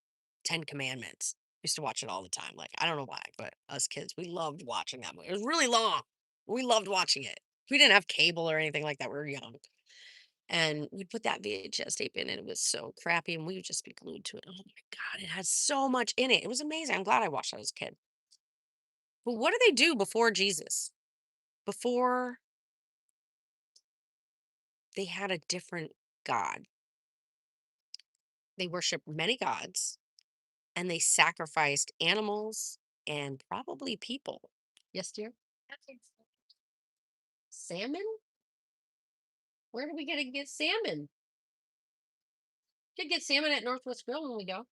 Ten Commandments. Used to watch it all the time. Like, I don't know why, but us kids, we loved watching that movie. It was really long. We loved watching it. We didn't have cable or anything like that. We were young. And we'd put that VHS tape in, and it was so crappy, and we would just be glued to it. Oh my God, it had so much in it. It was amazing. I'm glad I watched that as a kid. But what did they do before Jesus? Before they had a different God, they worshiped many gods and they sacrificed animals and probably people. Yes, dear. Salmon? Where are we gonna get salmon? Could get salmon at Northwest Grill when we go.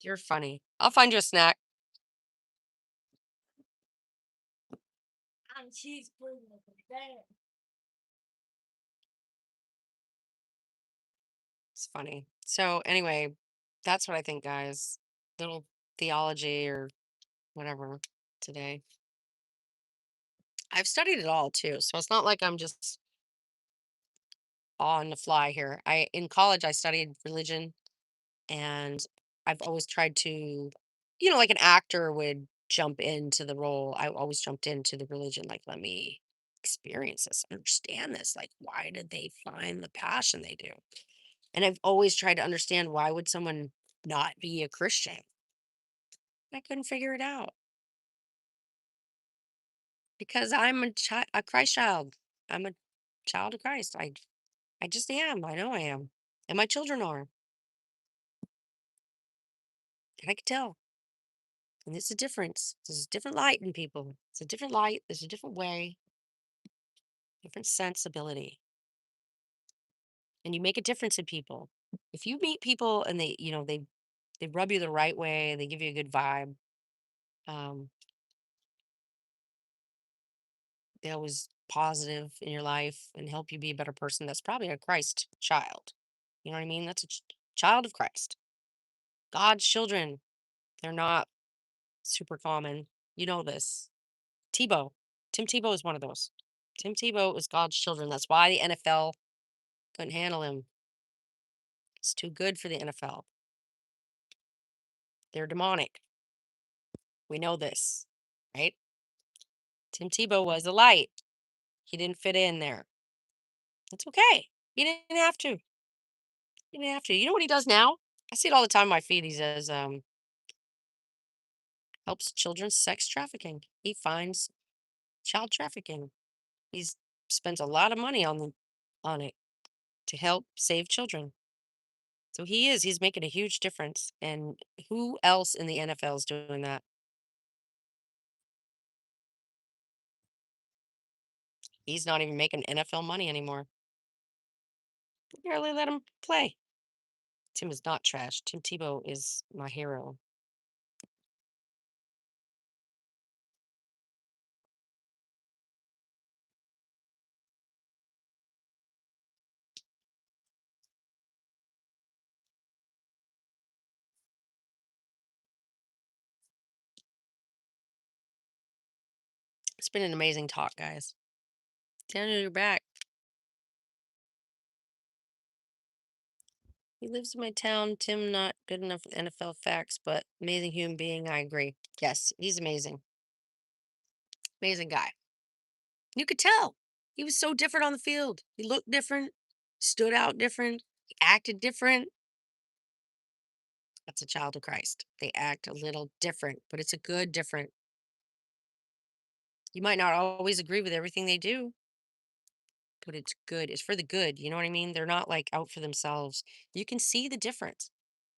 You're funny. I'll find you a snack. It's funny. So anyway, that's what I think, guys. Little theology or whatever today. I've studied it all too, so it's not like I'm just on the fly here. I in college I studied religion, and I've always tried to, like an actor would jump into the role. I always jumped into the religion, like, let me experience this, understand this. Like, why did they find the passion they do? And I've always tried to understand, why would someone not be a Christian? I couldn't figure it out because I'm a Christ child. I'm a child of Christ. I just am. I know I am. And my children are. And I can tell. And it's a difference. There's a different light in people. It's a different light. There's a different way, different sensibility. And you make a difference in people. If you meet people and they rub you the right way, they give you a good vibe, um, they always positive in your life and help you be a better person. That's probably a Christ child. You know what I mean? That's a child of Christ. God's children. They're not super common. You know this. Tebow. Tim Tebow is one of those. Tim Tebow is God's children. That's why the NFL couldn't handle him. It's too good for the NFL. They're demonic. We know this, right? Tim Tebow was a light. He didn't fit in there. It's okay. He didn't have to. He didn't have to. You know what he does now? I see it all the time on my feed. He says, helps children's sex trafficking. He finds child trafficking. He's spends a lot of money on it to help save children. So he's making a huge difference. And who else in the NFL is doing that? He's not even making NFL money anymore. Barely let him play. Tim is not trash. Tim Tebow is my hero. It's been an amazing talk, guys. Daniel, you're back. He lives in my town. Tim, not good enough with NFL facts, but amazing human being. I agree. Yes, he's amazing. Amazing guy. You could tell. He was so different on the field. He looked different, stood out different, he acted different. That's a child of Christ. They act a little different, but it's a good different. You might not always agree with everything they do, but it's good. It's for the good. You know what I mean? They're not like out for themselves. You can see the difference.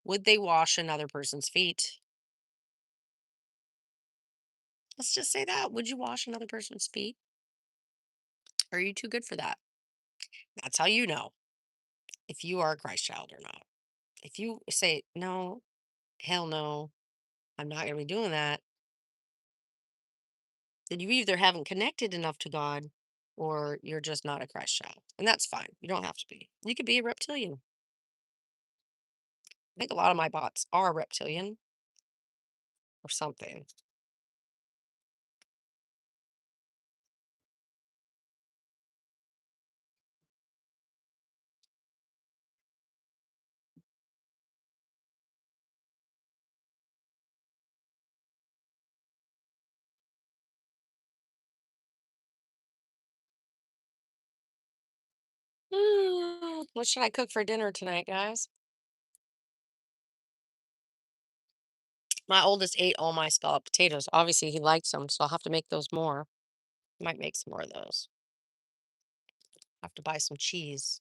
Would they wash another person's feet? Let's just say that. Would you wash another person's feet? Or are you too good for that? That's how you know if you are a Christ child or not. If you say, no, hell no, I'm not going to be doing that, then you either haven't connected enough to God or you're just not a Christ child. And that's fine. You don't have to be. You could be a reptilian. I think a lot of my bots are reptilian or something. What should I cook for dinner tonight, guys? My oldest ate all my scalloped potatoes. Obviously, he likes them, so I'll have to make those more. Might make some more of those. Have to buy some cheese.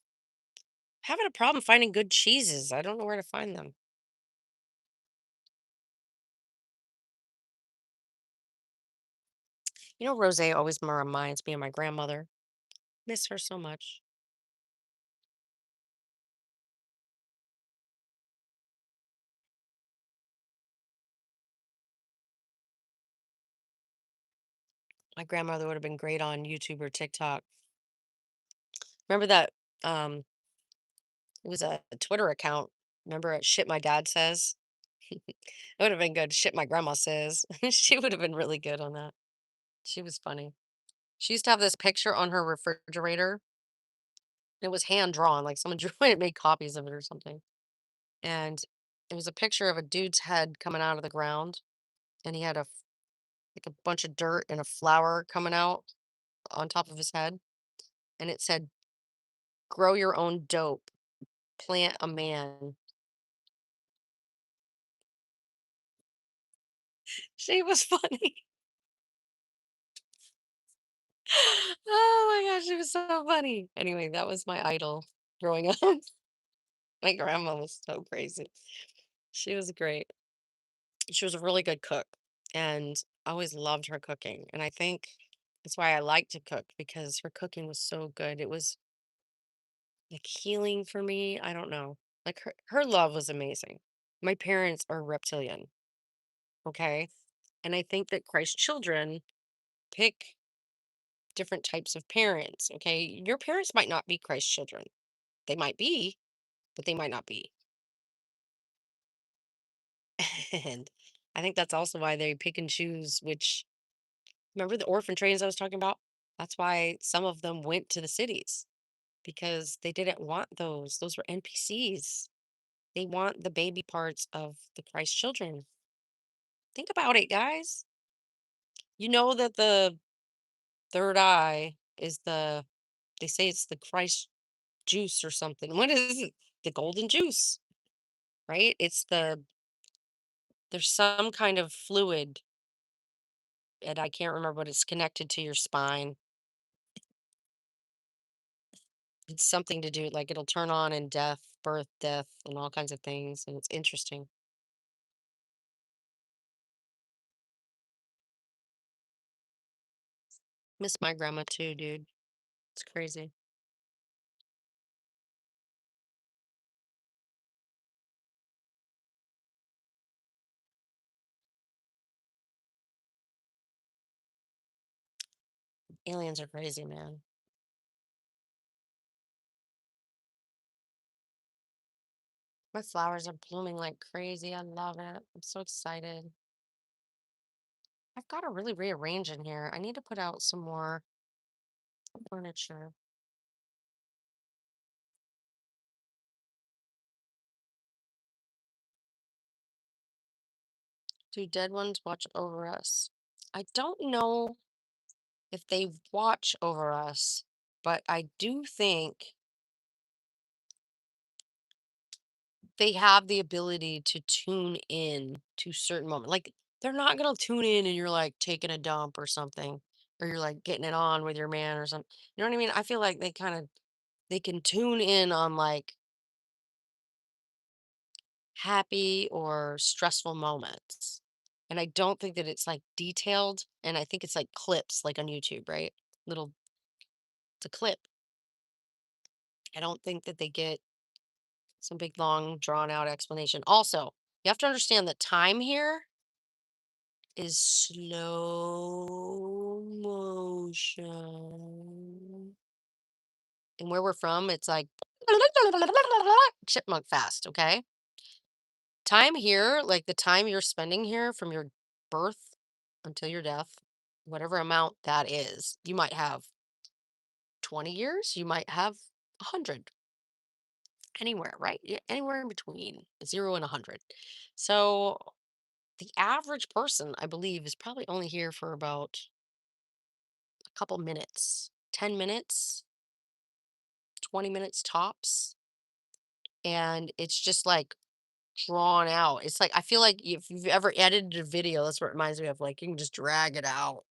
Having a problem finding good cheeses. I don't know where to find them. Rose always reminds me of my grandmother. Miss her so much. My grandmother would have been great on YouTube or TikTok. Remember that um it was a Twitter account. Remember shit my dad says? It would have been good. Shit my grandma says. She would have been really good on that. She was funny. She used to have this picture on her refrigerator. It was hand drawn, like someone drew it, made copies of it or something. And it was a picture of a dude's head coming out of the ground, and he had like a bunch of dirt and a flower coming out on top of his head, and it said, "Grow your own dope, plant a man." She was funny. Oh my gosh, it was so funny. Anyway, that was my idol growing up. My grandma was so crazy. She was great. She was a really good cook, and I always loved her cooking. And I think that's why I like to cook because her cooking was so good. It was like healing for me. I don't know. Like her love was amazing. My parents are reptilian, okay? And I think that Christ's children pick different types of parents, okay? Your parents might not be Christ's children. They might be, but they might not be. And I think that's also why they pick and choose which, remember the orphan trains I was talking about? That's why some of them went to the cities because they didn't want those. Those were NPCs. They want the baby parts of the Christ children. Think about it, guys. You know that the third eye is they say it's the Christ juice or something. What is it? The golden juice, right? There's some kind of fluid, and I can't remember what it's connected to your spine. It's something to do, like it'll turn on in death, birth, death, and all kinds of things. And it's interesting. Miss my grandma too, dude. It's crazy. Aliens are crazy, man. My flowers are blooming like crazy. I love it. I'm so excited. I've got to really rearrange in here. I need to put out some more furniture. Do dead ones watch over us? I don't know if they watch over us, but I do think they have the ability to tune in to certain moments. Like they're not gonna tune in and you're like taking a dump or something, or you're like getting it on with your man or something. You know what I mean? I feel like they can tune in on like happy or stressful moments. And I don't think that it's like detailed. And I think it's like clips, like on YouTube, right? Little, it's a clip. I don't think that they get some big, long, drawn out explanation. Also, you have to understand that time here is slow motion. And where we're from, it's like chipmunk fast, okay? Time here, like the time you're spending here from your birth until your death, whatever amount that is, you might have 20 years, you might have 100, anywhere, right? Yeah, anywhere in between 0 and 100. So the average person, I believe, is probably only here for about a couple minutes, 10 minutes, 20 minutes tops. And it's just like drawn out. It's like, I feel like if you've ever edited a video, that's what it reminds me of. Like, you can just drag it out,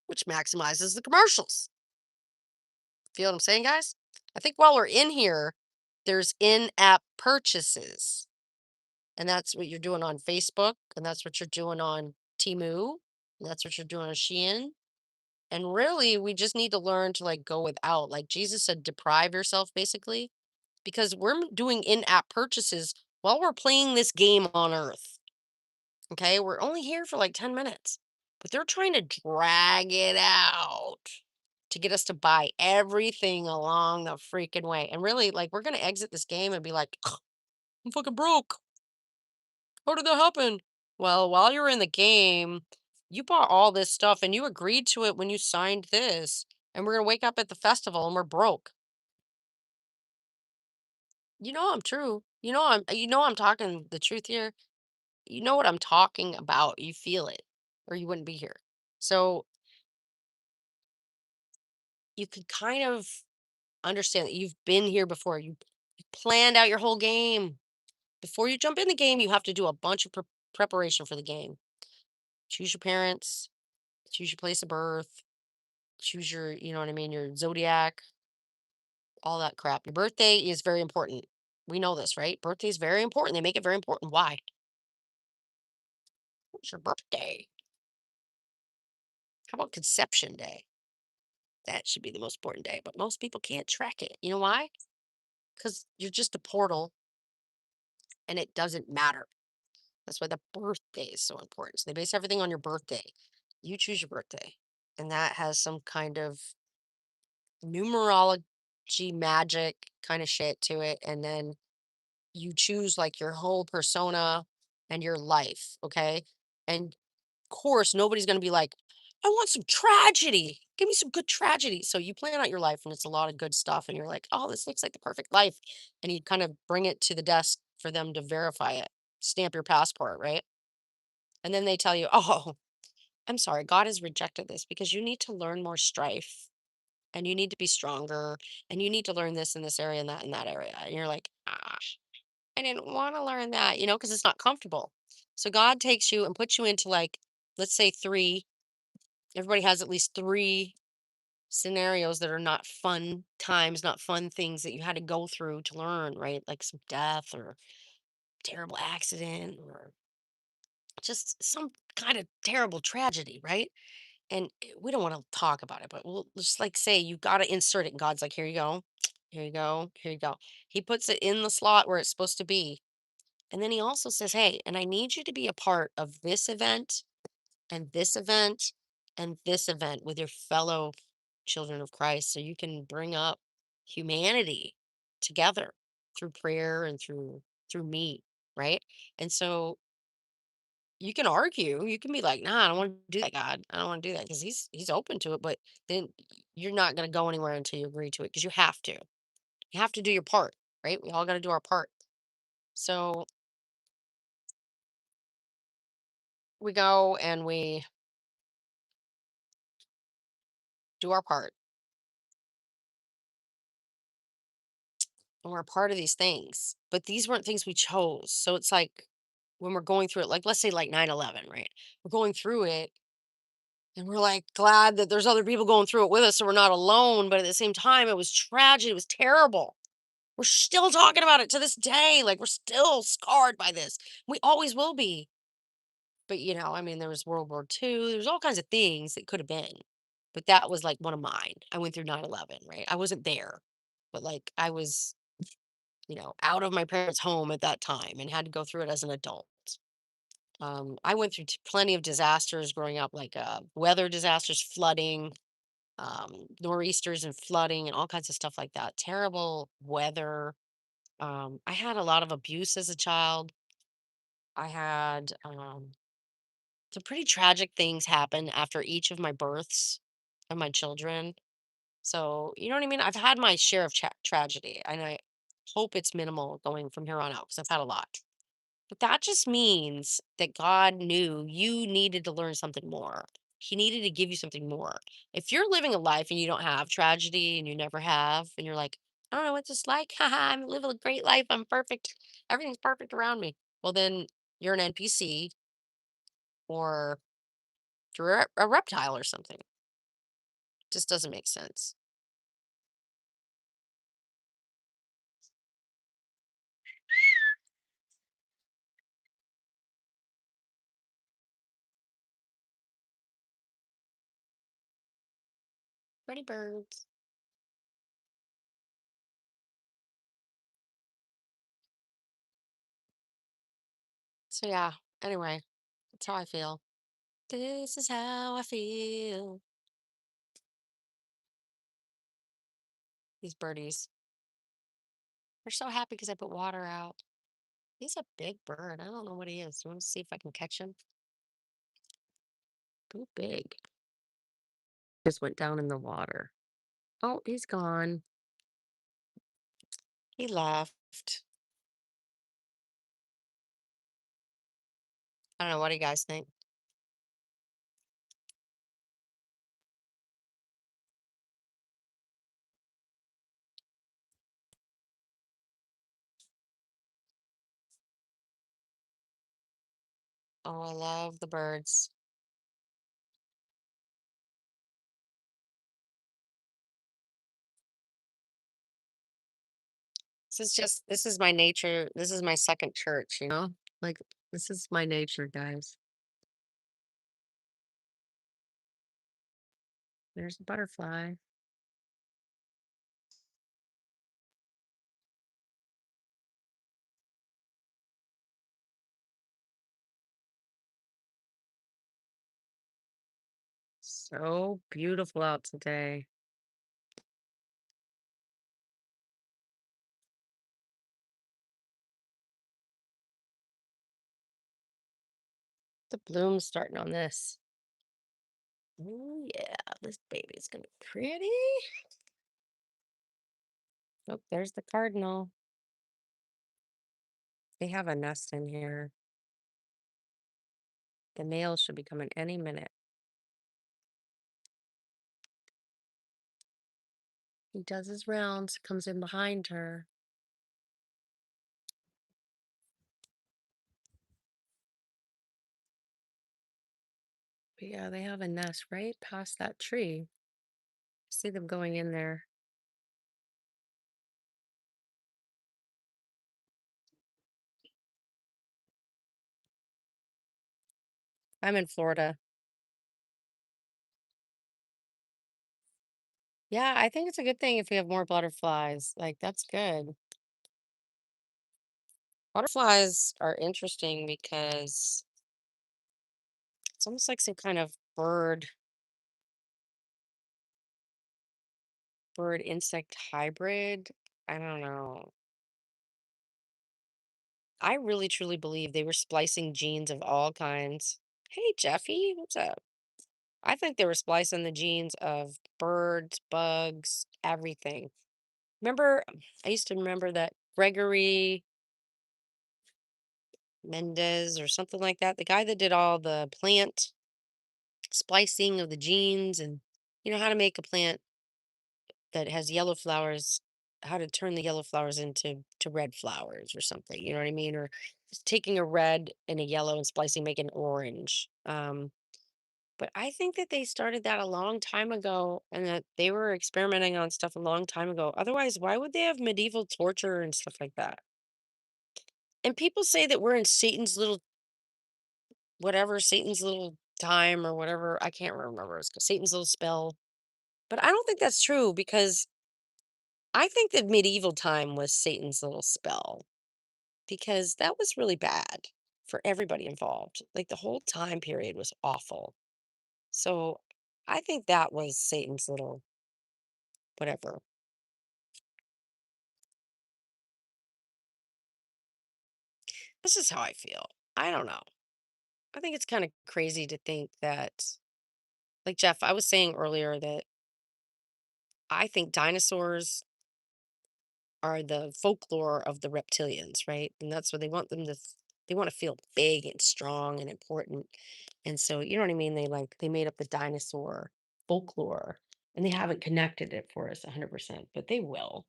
which maximizes the commercials. Feel what I'm saying, guys? I think while we're in here, there's in app purchases. And that's what you're doing on Facebook. And that's what you're doing on Timu. That's what you're doing on Shein. And really, we just need to learn to like go without. Like Jesus said, deprive yourself basically, because we're doing in-app purchases while we're playing this game on Earth. Okay, we're only here for like 10 minutes, but they're trying to drag it out to get us to buy everything along the freaking way. And really, like, we're gonna exit this game and be like, I'm fucking broke. How did that happen? Well, while you're in the game, you bought all this stuff and you agreed to it when you signed this. And we're gonna wake up at the festival and we're broke. You know I'm true. You know I'm talking the truth here. You know what I'm talking about. You feel it, or you wouldn't be here. So you could kind of understand that you've been here before. You planned out your whole game. Before you jump in the game, you have to do a bunch of preparation for the game. Choose your parents, choose your place of birth, choose your, you know what I mean, your zodiac, all that crap. Your birthday is very important. We know this, right? Birthday is very important. They make it very important. Why? What's your birthday? How about conception day? That should be the most important day, but most people can't track it. You know why? Because you're just a portal and it doesn't matter. That's why the birthday is so important. So they base everything on your birthday. You choose your birthday, and that has some kind of numerology magic kind of shit to it. And then you choose like your whole persona and your life. Okay. And of course, nobody's going to be like, I want some tragedy. Give me some good tragedy. So you plan out your life and it's a lot of good stuff. And you're like, oh, this looks like the perfect life. And you kind of bring it to the desk for them to verify it, stamp your passport, right? And then they tell you, oh, I'm sorry, God has rejected this because you need to learn more strife and you need to be stronger and you need to learn this in this area and that in that area. And you're like, ah, I didn't want to learn that, because it's not comfortable. So God takes you and puts you into like, let's say three, everybody has at least three scenarios that are not fun times, not fun things that you had to go through to learn, right? Like some death or terrible accident or just some kind of terrible tragedy, right? And we don't want to talk about it, but we'll just like say you got to insert it. And God's like, here you go, here you go, here you go. He puts it in the slot where it's supposed to be. And then he also says, hey, and I need you to be a part of this event and this event and this event with your fellow children of Christ so you can bring up humanity together through prayer and through me, right? And so you can argue, you can be like, nah, I don't want to do that, God. I don't want to do that because he's open to it, but then you're not going to go anywhere until you agree to it because you have to. You have to do your part, right? We all got to do our part. So we go and we do our part. And we're a part of these things. But these weren't things we chose. So it's like when we're going through it, like let's say like 9/11, right? We're going through it and we're like glad that there's other people going through it with us so we're not alone. But at the same time, it was tragic. It was terrible. We're still talking about it to this day. Like we're still scarred by this. We always will be. But I mean, there was World War II. There's all kinds of things that could have been. But that was like one of mine. I went through 9/11, right? I wasn't there, but like I was out of my parents' home at that time and had to go through it as an adult. I went through plenty of disasters growing up, like weather disasters, flooding, nor'easters and flooding, and all kinds of stuff like that. Terrible weather. I had a lot of abuse as a child. I had some pretty tragic things happen after each of my births of my children. So, you know what I mean? I've had my share of tragedy, and I hope it's minimal going from here on out because I've had a lot. But that just means that God knew you needed to learn something more. He needed to give you something more. If you're living a life and you don't have tragedy and you never have, and you're like, I don't know what this like. Haha, I'm living a great life. I'm perfect. Everything's perfect around me. Well, then you're an NPC or you're a reptile or something. Just doesn't make sense. Pretty birds. So yeah, anyway, that's how I feel. This is how I feel. These birdies. They're so happy because I put water out. He's a big bird. I don't know what he is. You want to see if I can catch him? Too big. Just went down in the water. Oh, he's gone. He left. I don't know. What do you guys think? Oh, I love the birds. This is my nature. This is my second church, you know? Like, this is my nature, guys. There's a butterfly. So beautiful out today. The bloom's starting on this. Oh, yeah. This baby's gonna be pretty. Oh, there's the cardinal. They have a nest in here. The male should be coming any minute. He does his rounds, comes in behind her. But yeah, they have a nest right past that tree. See them going in there. I'm in Florida. Yeah, I think it's a good thing if we have more butterflies. Like, that's good. Butterflies are interesting because it's almost like some kind of bird insect hybrid. I don't know. I really truly believe they were splicing genes of all kinds. Hey, Jeffy, what's up? I think they were splicing the genes of birds, bugs, everything. Remember, I used to remember that Gregory Mendez or something like that, the guy that did all the plant splicing of the genes and how to make a plant that has yellow flowers, how to turn the yellow flowers into red flowers or something. You know what I mean? Or just taking a red and a yellow and splicing, make an orange. But I think that they started that a long time ago and that they were experimenting on stuff a long time ago. Otherwise, why would they have medieval torture and stuff like that? And people say that we're in Satan's little whatever, Satan's little time or whatever. I can't remember. It's Satan's little spell. But I don't think that's true because I think that medieval time was Satan's little spell because that was really bad for everybody involved. Like the whole time period was awful. So I think that was Satan's little whatever. This is how I feel. I don't know. I think it's kind of crazy to think that, like Jeff, I was saying earlier that I think dinosaurs are the folklore of the reptilians, right? And that's what they want them to, they want to feel big and strong and important. And so, you know what I mean? They made up the dinosaur folklore and they haven't connected it for us 100%, but they will.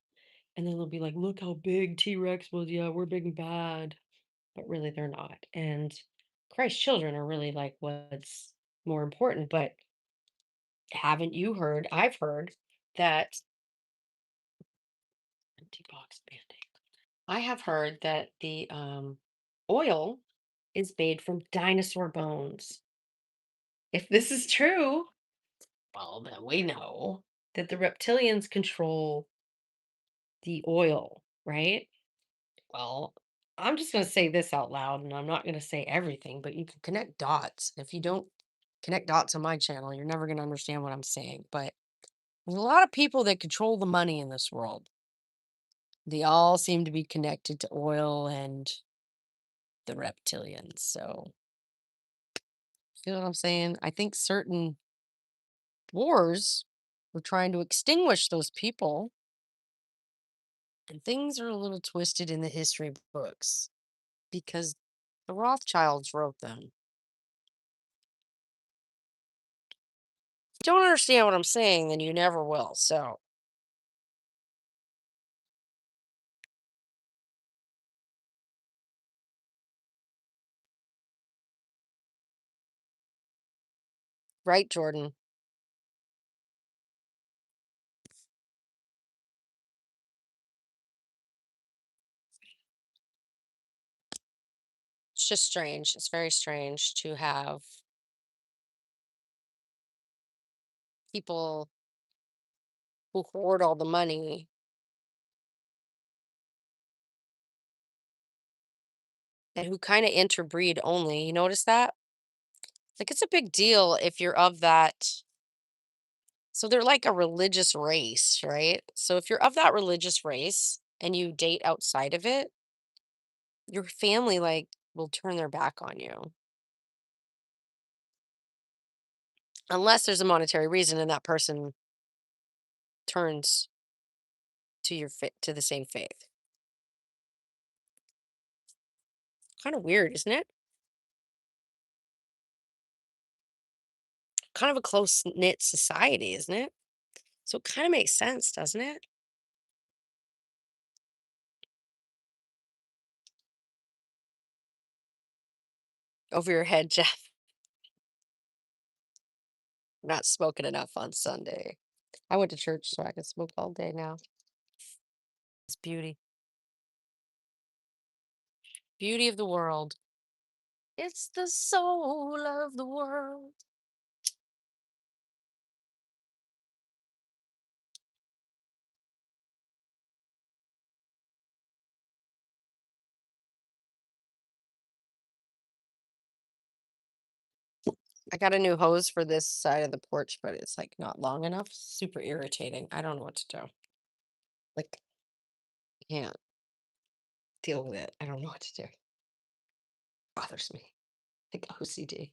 And then they'll be like, look how big T Rex was. Yeah, we're big and bad. But really, they're not. And Christ's children are really like what's more important. But haven't you heard? I've heard that empty box band-aid. I have heard that the oil is made from dinosaur bones. If this is true, well, then we know. that the reptilians control the oil, right? Well, I'm just going to say this out loud and I'm not going to say everything, but you can connect dots. If you don't connect dots on my channel, you're never going to understand what I'm saying. But there's a lot of people that control the money in this world. They all seem to be connected to oil and the reptilians. So, you know what I'm saying? I think certain wars were trying to extinguish those people, and things are a little twisted in the history books because the Rothschilds wrote them. If you don't understand what I'm saying, then you never will. So, right, Jordan? It's just strange. It's very strange to have people who hoard all the money and who kind of interbreed only. You notice that? Like, it's a big deal if you're of that. So they're like a religious race, right? So if you're of that religious race and you date outside of it, your family like will turn their back on you unless there's a monetary reason and that person turns to to the same faith. Kind of weird, isn't it? Kind of a close knit society, isn't it? So it kind of makes sense, doesn't it? Over your head, Jeff. Not smoking enough on Sunday. I went to church so I can smoke all day now. It's beauty. Beauty of the world. It's the soul of the world. I got a new hose for this side of the porch, but it's like not long enough. Super irritating. I don't know what to do. Like, I can't deal with it. I don't know what to do. Bothers me. Like OCD.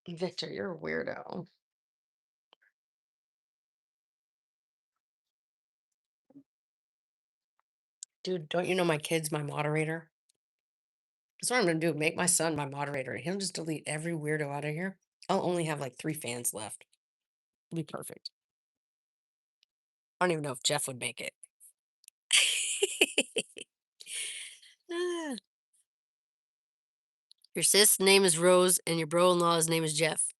Victor, you're a weirdo. Dude, don't you know my kid's my moderator? That's what I'm gonna do. Make my son my moderator. He'll just delete every weirdo out of here. I'll only have like 3 fans left. It'll be perfect. I don't even know if Jeff would make it. Ah. Your sis' name is Rose, and your bro-in-law's name is Jeff.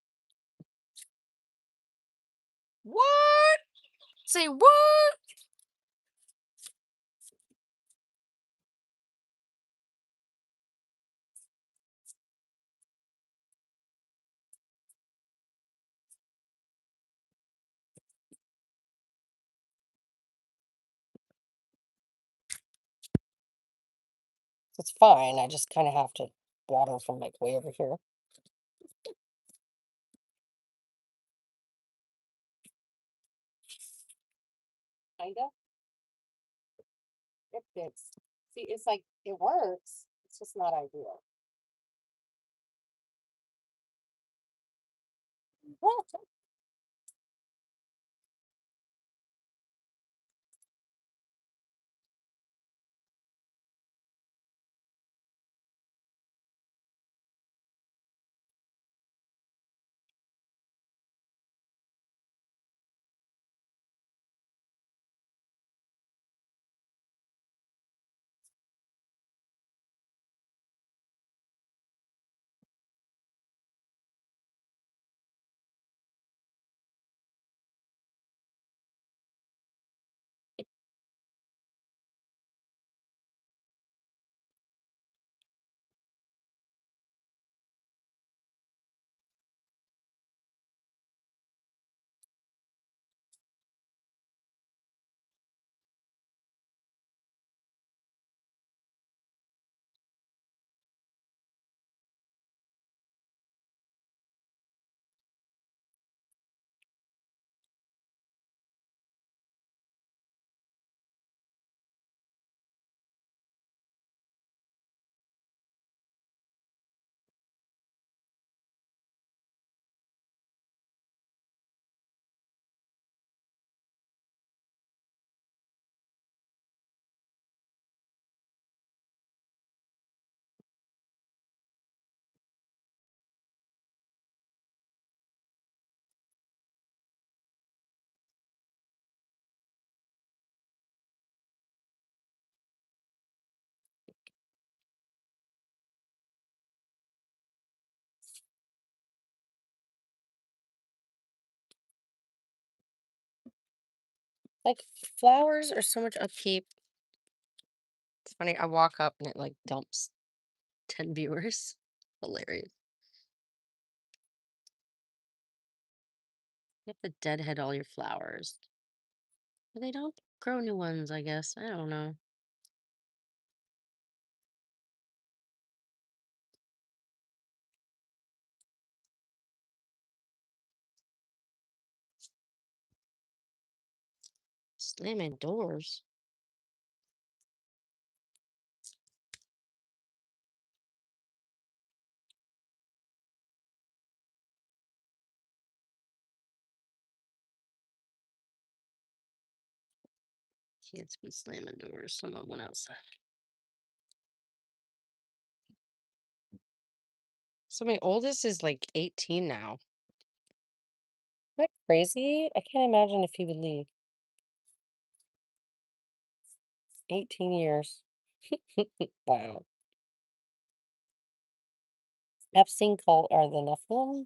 What? Say what? It's fine. I just kind of have to water from like way over here. Kinda. It fits. See, it's like it works. It's just not ideal. Like, flowers are so much upkeep. It's funny, I walk up and it, like, dumps 10 viewers. Hilarious. You have to deadhead all your flowers. But they don't grow new ones, I guess. I don't know. Slamming doors. Kids be slamming doors. Someone went outside. So my oldest is like 18 now. Isn't that crazy? I can't imagine if he would leave. 18 years. Wow. Epstein cult are the Nephilim.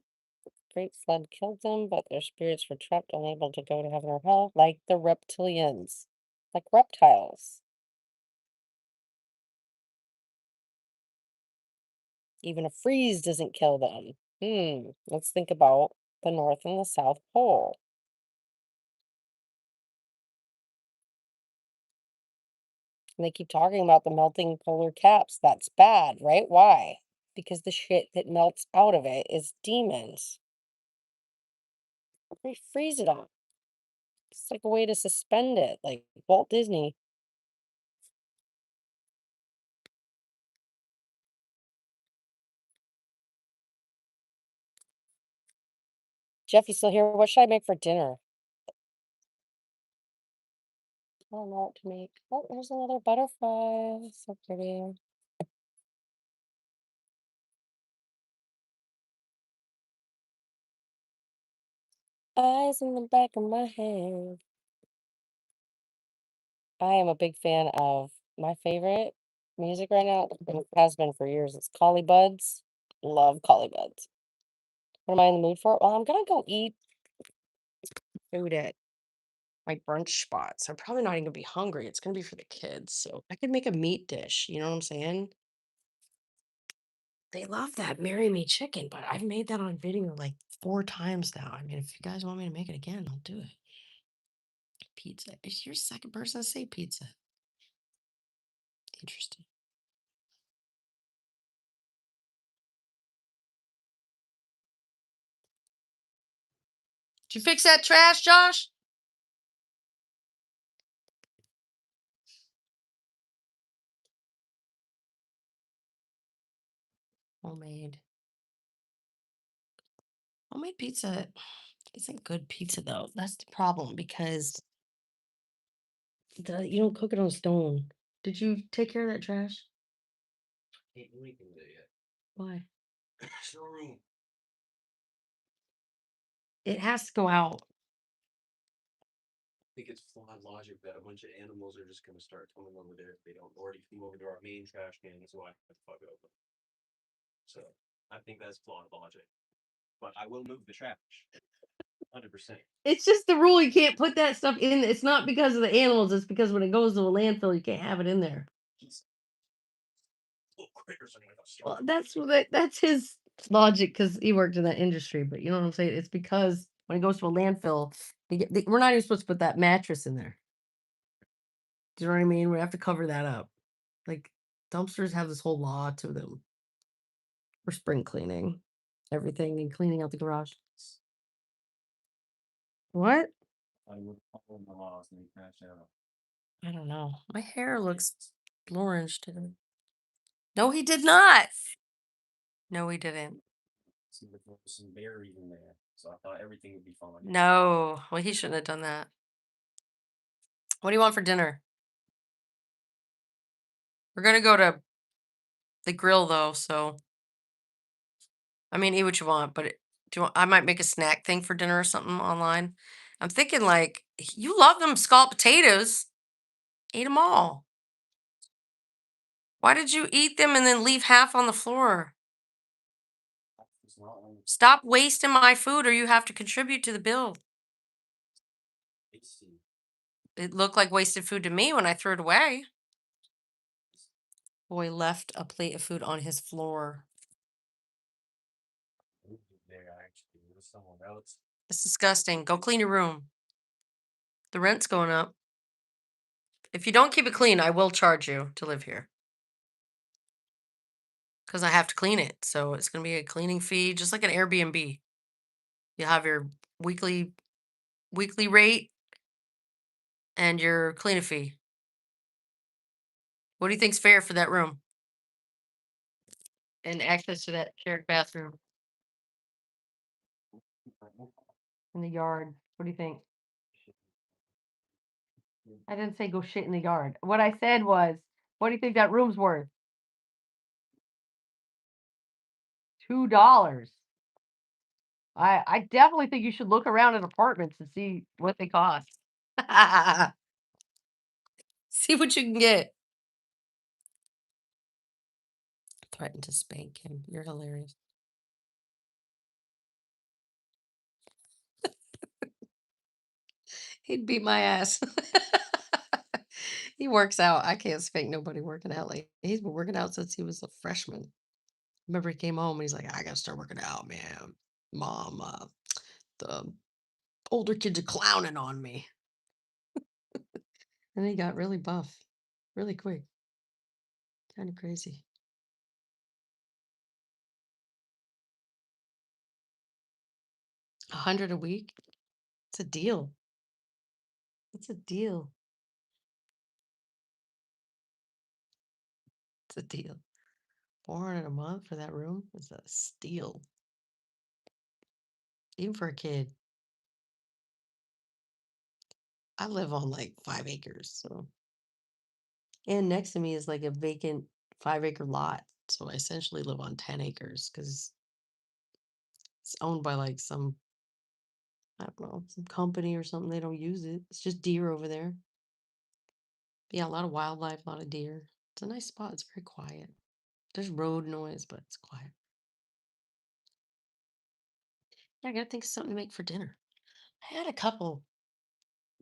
Great flood killed them, but their spirits were trapped, unable to go to heaven or hell, like the reptilians, like reptiles. Even a freeze doesn't kill them. Let's think about the North and the South Pole. And they keep talking about the melting polar caps. That's bad, right? Why? Because the shit that melts out of it is demons. They freeze it all. It's like a way to suspend it, like Walt Disney. Jeff, you still here? What should I make for dinner? I don't know what to make. Oh, there's another butterfly. So pretty. Eyes in the back of my head. I am a big fan of my favorite music right now, and has been for years. It's Collie Buds. Love Collie Buds. What am I in the mood for? Well, I'm gonna go eat food at my brunch spot. So I'm probably not even gonna be hungry. It's gonna be for the kids. So I could make a meat dish. You know what I'm saying? They love that marry me chicken, but I've made that on video like 4 times now. I mean, if you guys want me to make it again, I'll do it. Pizza. Is your second person to say pizza? Interesting. Did you fix that trash, Josh? Homemade. Homemade pizza isn't good pizza though. That's the problem because you don't cook it on a stone. Did you take care of that trash? Ain't leaking it yet. Why? There's no room. It has to go out. I think it's flawed logic that a bunch of animals are just gonna start coming over there if they don't already come over to our main trash can. That's why I have to fuck it open. So I think that's flawed logic. But I will move the trash. 100%. It's just the rule. You can't put that stuff in. It's not because of the animals. It's because when it goes to a landfill, you can't have it in there. Well, that's his logic because he worked in that industry. But you know what I'm saying? It's because when it goes to a landfill, we're not even supposed to put that mattress in there. Do you know what I mean? We have to cover that up. Like dumpsters have this whole law to them. For spring cleaning everything and cleaning out the garage. What? I would follow the laws and crash out. I don't know. My hair looks orange today. No, he did not. No, he didn't. See, there was some berries in there, so I thought everything would be fine. No, well, he shouldn't have done that. What do you want for dinner? We're gonna go to the grill though, so I mean, eat what you want, but do you want, I might make a snack thing for dinner or something online. I'm thinking like you love them scalloped potatoes. Eat them all. Why did you eat them and then leave half on the floor? Stop wasting my food or you have to contribute to the bill. It looked like wasted food to me when I threw it away. Boy left a plate of food on his floor. It's disgusting. Go clean your room. The rent's going up. If you don't keep it clean, I will charge you to live here because I have to clean it. So it's going to be a cleaning fee, just like an Airbnb. You have your weekly weekly rate and your cleaning fee. What do you think's fair for that room and access to that shared bathroom in the yard? What do you think? I didn't say go shit in the yard. What I said was, what do you think that room's worth? $2. I definitely think you should look around at apartments and see what they cost. See what you can get. Threatened to spank him. You're hilarious. He'd beat my ass. He works out. I can't spank nobody working out. Like he's been working out since he was a freshman. Remember he came home and he's like, I gotta start working out, man. Mom, the older kids are clowning on me. And he got really buff, really quick. Kind of crazy. 100 a week? It's a deal. It's a deal. It's a deal. 400 a month for that room is a steal. Even for a kid. I live on like 5 acres, so and next to me is like a vacant 5 acre lot. So I essentially live on 10 acres because it's owned by like some, I don't know, some company or something. They don't use it. It's just deer over there. But yeah, a lot of wildlife, a lot of deer. It's a nice spot. It's very quiet. There's road noise, but it's quiet. Yeah, I gotta think of something to make for dinner. I had a couple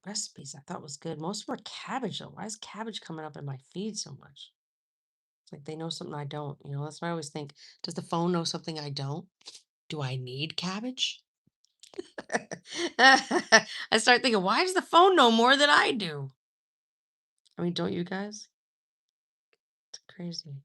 recipes I thought was good. Most of them are cabbage though. Why is cabbage coming up in my feed so much? It's like they know something I don't. That's why I always think, does the phone know something I don't? Do I need cabbage? I start thinking, why does the phone know more than I do? I mean, don't you guys? It's crazy.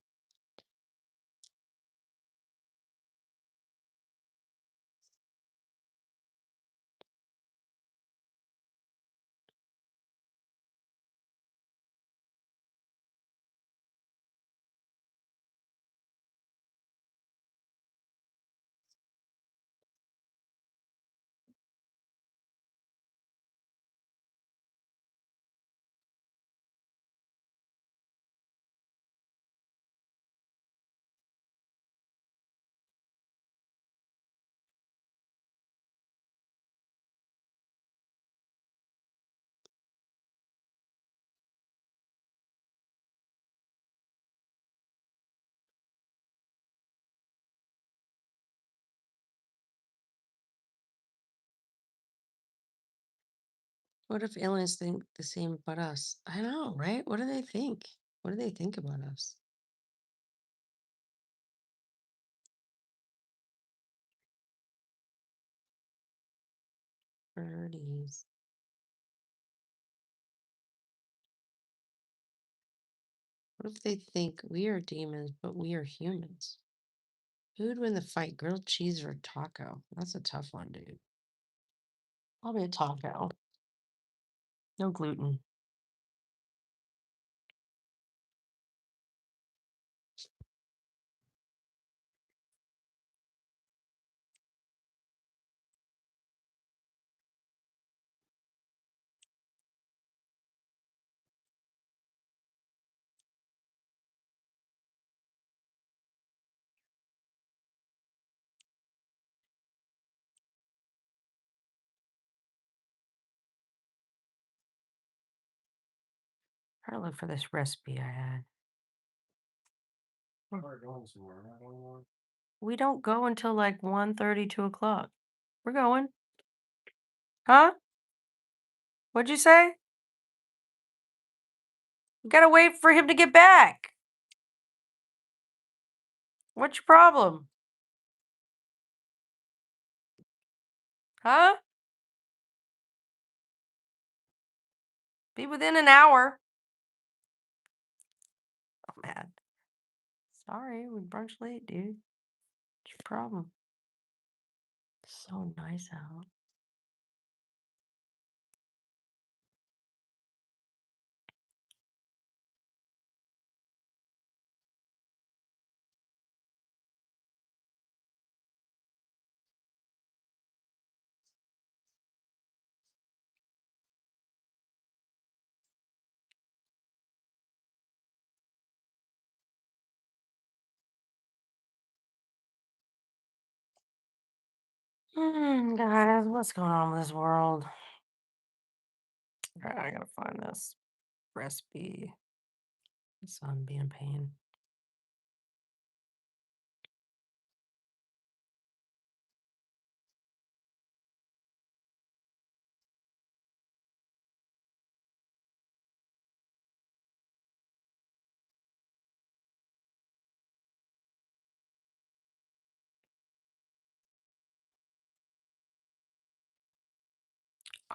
What if aliens think the same about us? I know, right? What do they think? What do they think about us? 30s. What if they think we are demons, but we are humans? Who would win the fight, grilled cheese or a taco? That's a tough one, dude. Probably a taco. No gluten. Try to look for this recipe I had. We don't go until like 1:30, 2 o'clock. We're going. Huh? What'd you say? You gotta wait for him to get back. What's your problem? Huh? Be within an hour. I'm mad. Sorry, we brunch late, dude. What's your problem? So nice out. Guys, what's going on with this world? Alright, I gotta find this recipe. Son being a pain.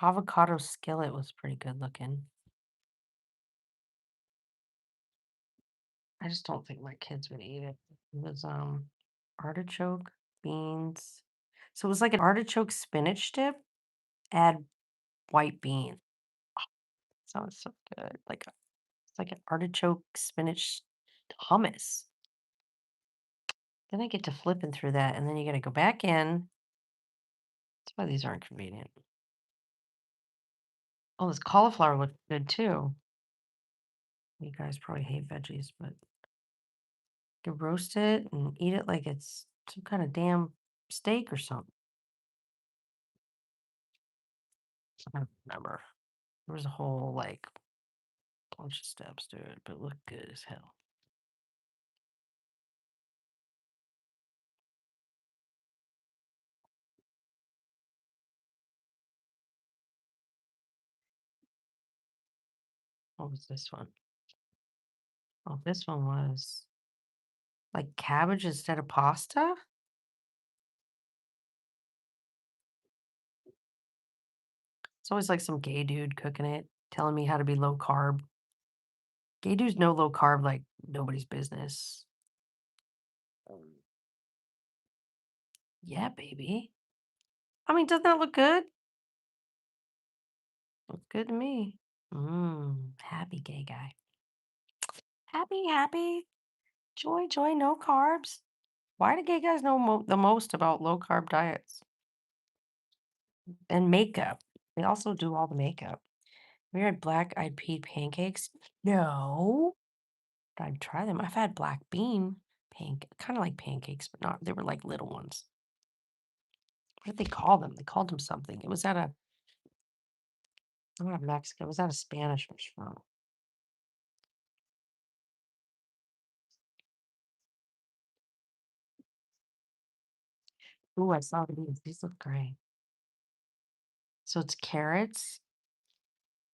Avocado skillet was pretty good looking. I just don't think my kids would eat it. It was artichoke, beans. So it was like an artichoke spinach dip, add white bean. Sounds so good. It's like an artichoke spinach hummus. Then I get to flipping through that, and then you got to go back in. That's why these aren't convenient. Oh, this cauliflower looked good too. You guys probably hate veggies, but you roast it and eat it like it's some kind of damn steak or something. I don't remember. There was a whole like bunch of steps to it, but it looked good as hell. What was this one? Oh, this one was like cabbage instead of pasta. It's always like some gay dude cooking it, telling me how to be low carb. Gay dudes know low carb like nobody's business. Yeah, baby. I mean, doesn't that look good? Looks good to me. Happy gay guy. Happy, happy. Joy, joy, no carbs. Why do gay guys know the most about low carb diets and makeup? They also do all the makeup. We had black eyed pea pancakes. No, but I'd try them. I've had black bean kind of like pancakes, but not. They were like little ones. What did they call them? They called them something. It was at a not Mexican. It was at a Spanish restaurant. Ooh, I saw these. These look great. So it's carrots.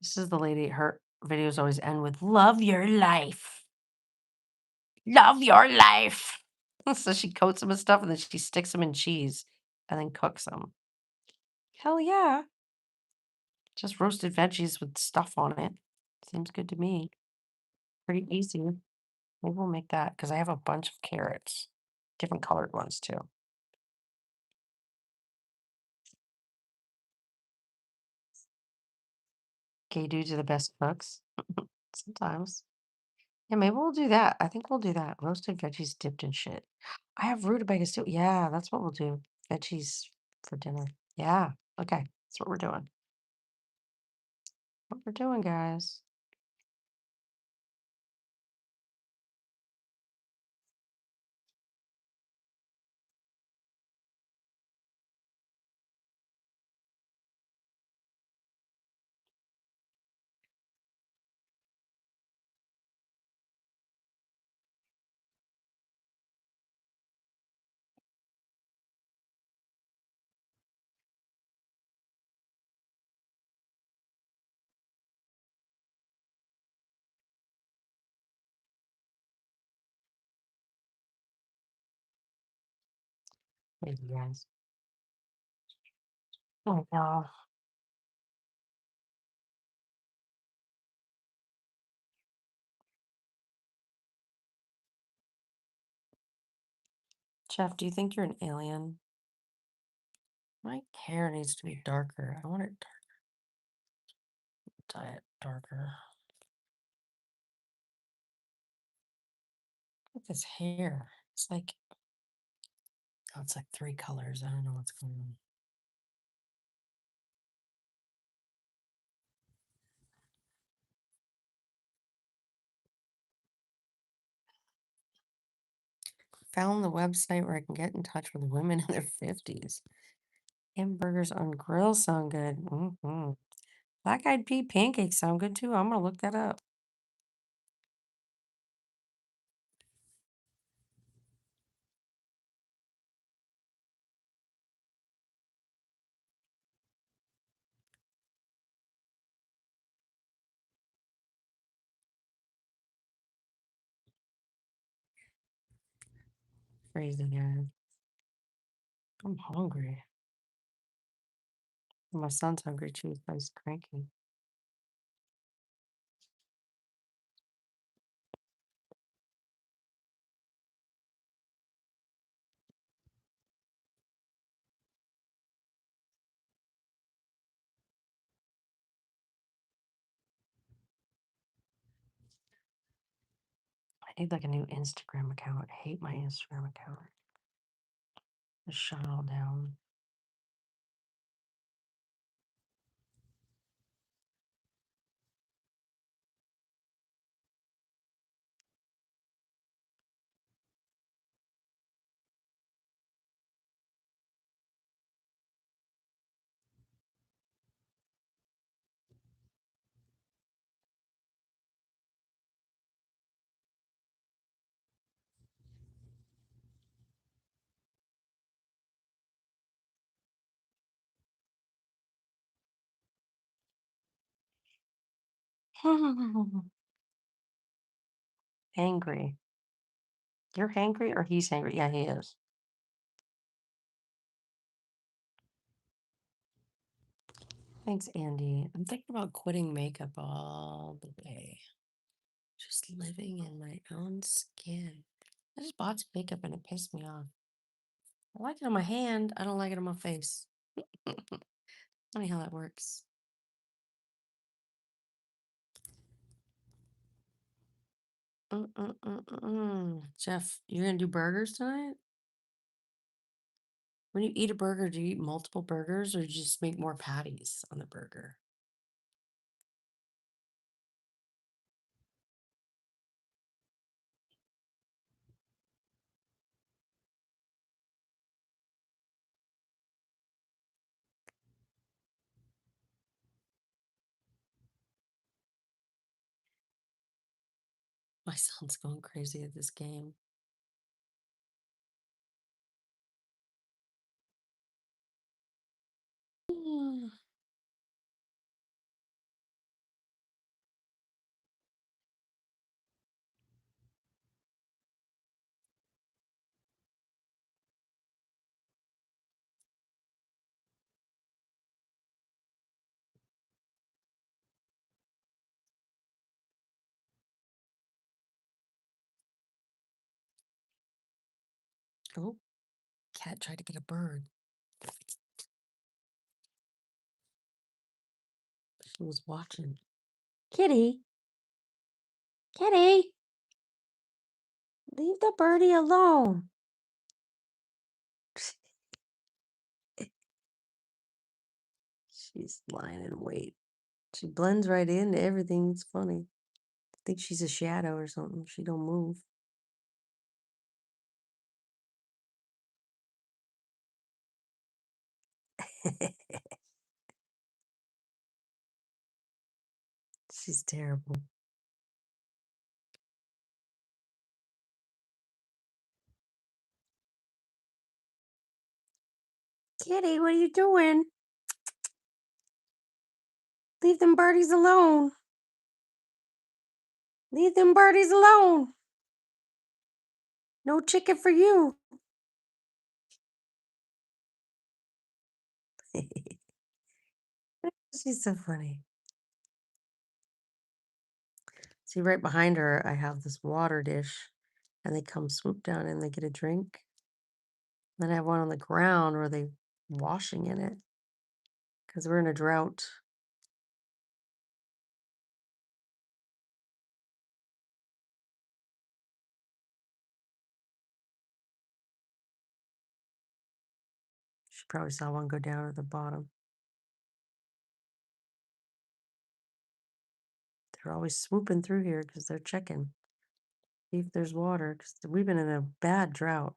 This is the lady. Her videos always end with "Love your life, love your life." So she coats them and stuff, and then she sticks them in cheese, and then cooks them. Hell yeah! Just roasted veggies with stuff on it. Seems good to me. Pretty easy. Maybe we'll make that because I have a bunch of carrots, different colored ones too. Gay dudes are the best cooks. Sometimes. Yeah, maybe we'll do that. I think we'll do that. Roasted veggies dipped in shit. I have rutabagas too. Yeah, that's what we'll do. Veggies for dinner. Yeah. Okay. That's what we're doing. What we're doing, guys. Thank you guys. Oh, no. Jeff, do you think you're an alien? My hair needs to be darker. I want it dye it darker. Look at this hair. It's like, oh, it's like 3 colors. I don't know what's going on. Found the website where I can get in touch with women in their 50s. Hamburgers on grill sound good. Black eyed pea pancakes sound good too. I'm gonna look that up. Crazy guys. I'm hungry. My son's hungry too. He's cranky. I need like a new Instagram account. I hate my Instagram account. Just shut it all down. Angry. You're hangry or he's hangry? Yeah, he is. Thanks, Andy. I'm thinking about quitting makeup all the way. Just living in my own skin. I just bought some makeup and it pissed me off. I like it on my hand. I don't like it on my face. Funny how that works. Jeff, you're gonna do burgers tonight? When you eat a burger, do you eat multiple burgers or do you just make more patties on the burger? My son's going crazy at this game. Oh, cat tried to get a bird. She was watching. Kitty, Kitty, leave the birdie alone. She's lying in wait. She blends right into everything. It's funny. I think she's a shadow or something. She don't move. She's terrible. Kitty, what are you doing? Leave them birdies alone. Leave them birdies alone. No chicken for you. She's so funny. See, right behind her, I have this water dish, and they come swoop down and they get a drink. Then I have one on the ground where they washing in it because we're in a drought. She probably saw one go down at the bottom. They're always swooping through here because they're checking, see if there's water, because we've been in a bad drought.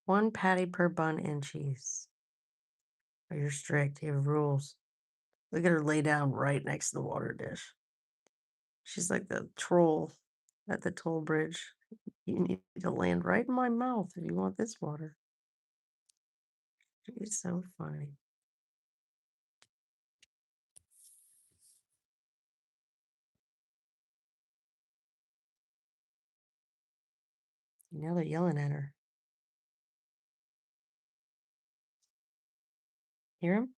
One patty per bun and cheese. Oh, you're strict. You have rules. Look at her lay down right next to the water dish. She's like the troll at the toll bridge. You need to land right in my mouth if you want this water. She's so funny. Now they're yelling at her. Hear him?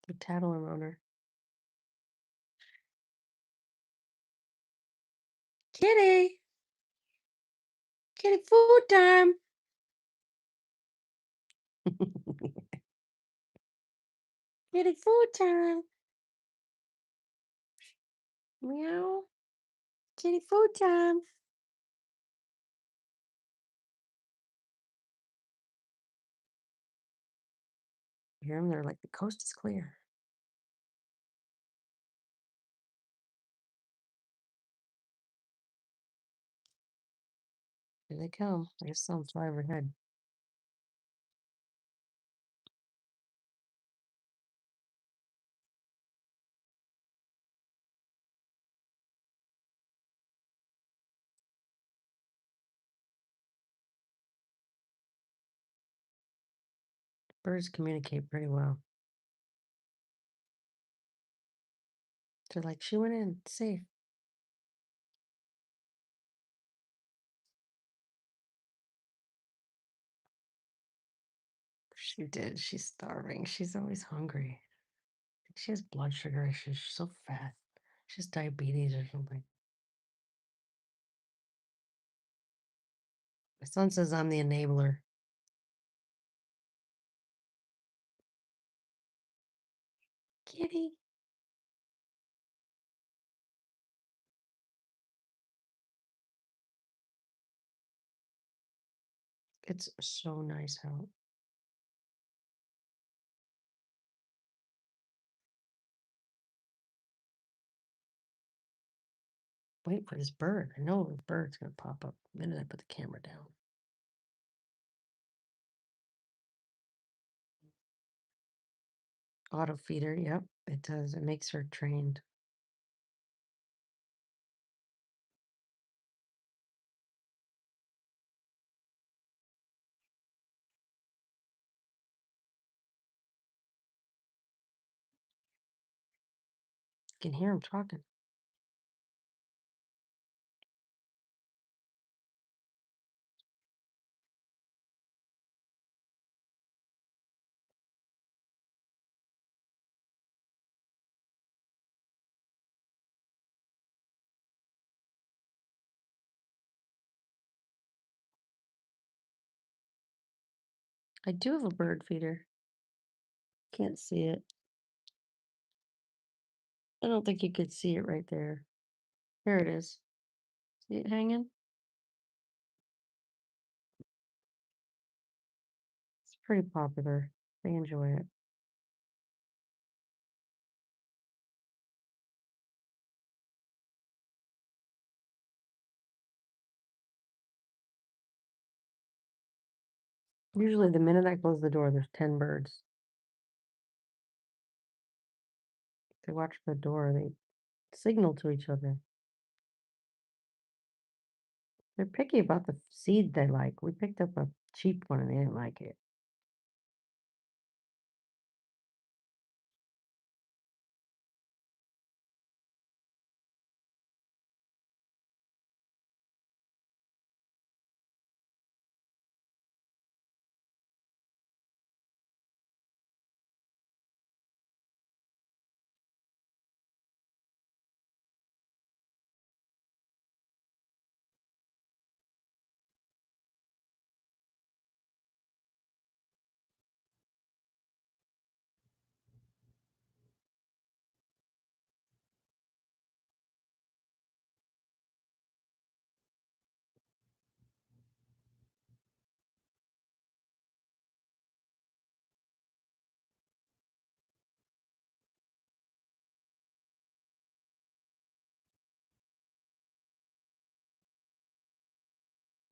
They're tattling on her. Kitty! Kitty food time! Kitty food time! Meow. Kitty food time. You hear them? They're like, the coast is clear. Here they come. I just saw them fly overhead. Birds communicate pretty well. They're like, she went in safe. She did. She's starving. She's always hungry. She has blood sugar issues. She's so fat. She has diabetes or something. My son says I'm the enabler. Kitty. It's so nice out. Wait for this bird. I know the bird's gonna pop up the minute I put the camera down. Auto feeder, yep, it does. It makes her trained. You can hear him talking. I do have a bird feeder. Can't see it. I don't think you could see it right there. Here it is. See it hanging? It's pretty popular. They enjoy it. Usually the minute I close the door, there's 10 birds. They watch the door, they signal to each other. They're picky about the seed they like. We picked up a cheap one and they didn't like it.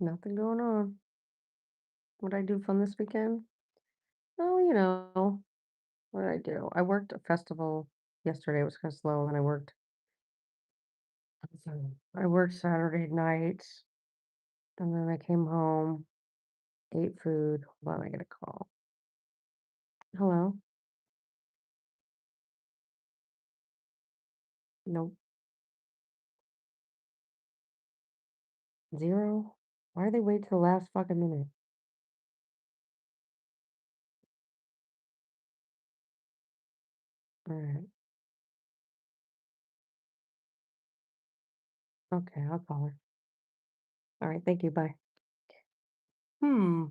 Nothing going on. What I do fun this weekend? Oh, what did I do? I worked a festival yesterday. It was kind of slow, and I worked Saturday night, and then I came home, ate food. Hold on, I get a call. Hello? Nope. Zero? Why do they wait till the last fucking minute? All right. Okay, I'll call her. All right, thank you. Bye. Hmm.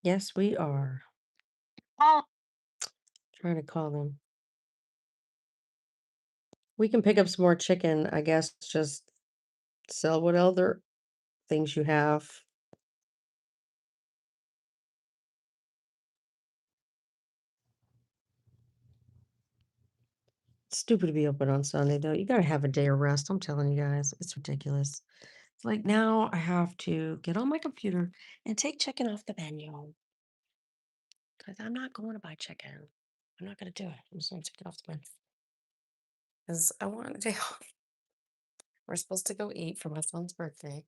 Yes, we are. Trying to call them. We can pick up some more chicken, I guess. Just sell what other things you have. It's stupid to be open on Sunday, though. You gotta have a day of rest. I'm telling you guys, it's ridiculous. It's like now I have to get on my computer and take chicken off the menu because I'm not going to buy chicken. I'm not gonna do it. I'm just gonna take it off the menu because I want a day off. We're supposed to go eat for my son's birthday.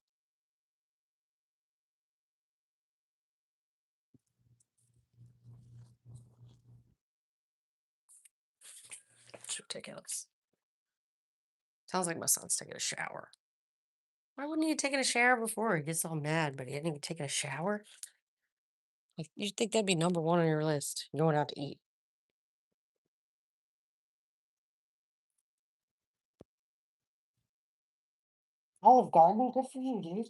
It's ridiculous. Sounds like my son's taking a shower. Why wouldn't he have taken a shower before? He gets all mad, but he hadn't even taken a shower. Like you'd think that'd be number one on your list, going out to eat. Olive Garden, good for you, dude.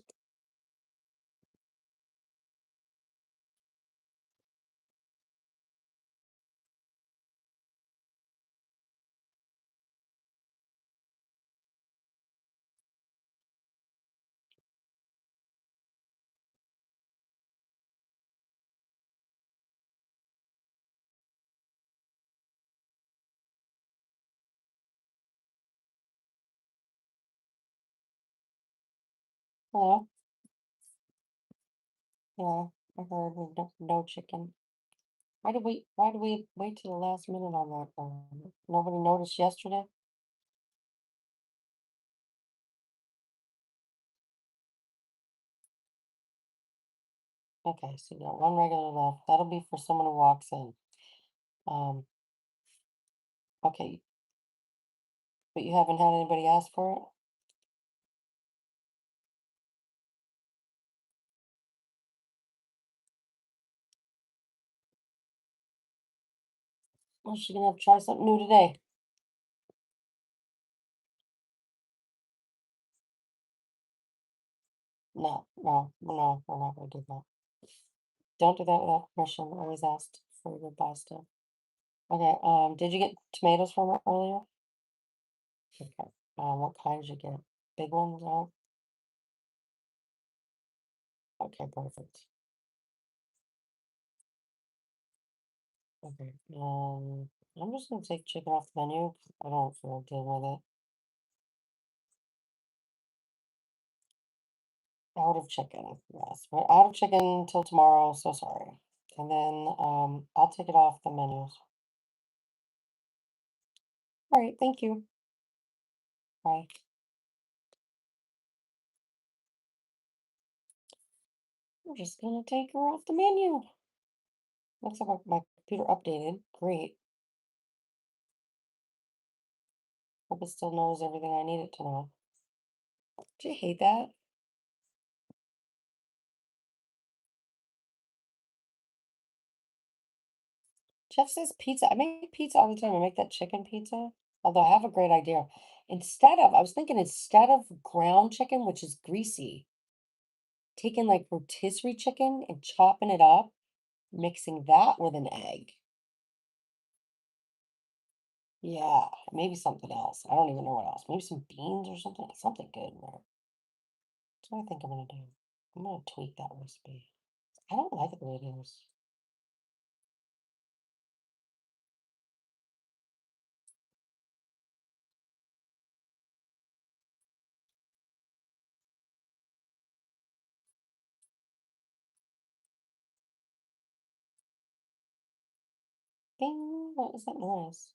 Hello? Yeah, I heard with no chicken. Why do we wait till the last minute on that nobody noticed yesterday? Okay, so you got one regular left. That'll be for someone who walks in. Um, okay, but you haven't had anybody ask for it? Well, she's gonna have to try something new today. No, no, no, we're not gonna do that. Don't do that without permission. Always asked before you buy stuff. Okay, did you get tomatoes from her earlier? Okay. What kind did you get? Big ones, right? Okay, perfect. Okay. I'm just gonna take chicken off the menu. I don't feel like dealing with it. Out of chicken. Yes, we're out of chicken till tomorrow. So sorry. And then I'll take it off the menus. All right, thank you. Bye. I'm just gonna take her off the menu. Looks like my computer updated. Great. Hope it still knows everything I need it to know. Do you hate that? Jeff says pizza. I make pizza all the time. I make that chicken pizza. Although I have a great idea. I was thinking instead of ground chicken, which is greasy, taking like rotisserie chicken and chopping it up, mixing that with an egg. Yeah, maybe something else. I don't even know what else. Maybe some beans or something. Something good in there. That's what I think I'm gonna do. I'm gonna tweak that recipe. I don't like it the way it is. Bing! What was that noise?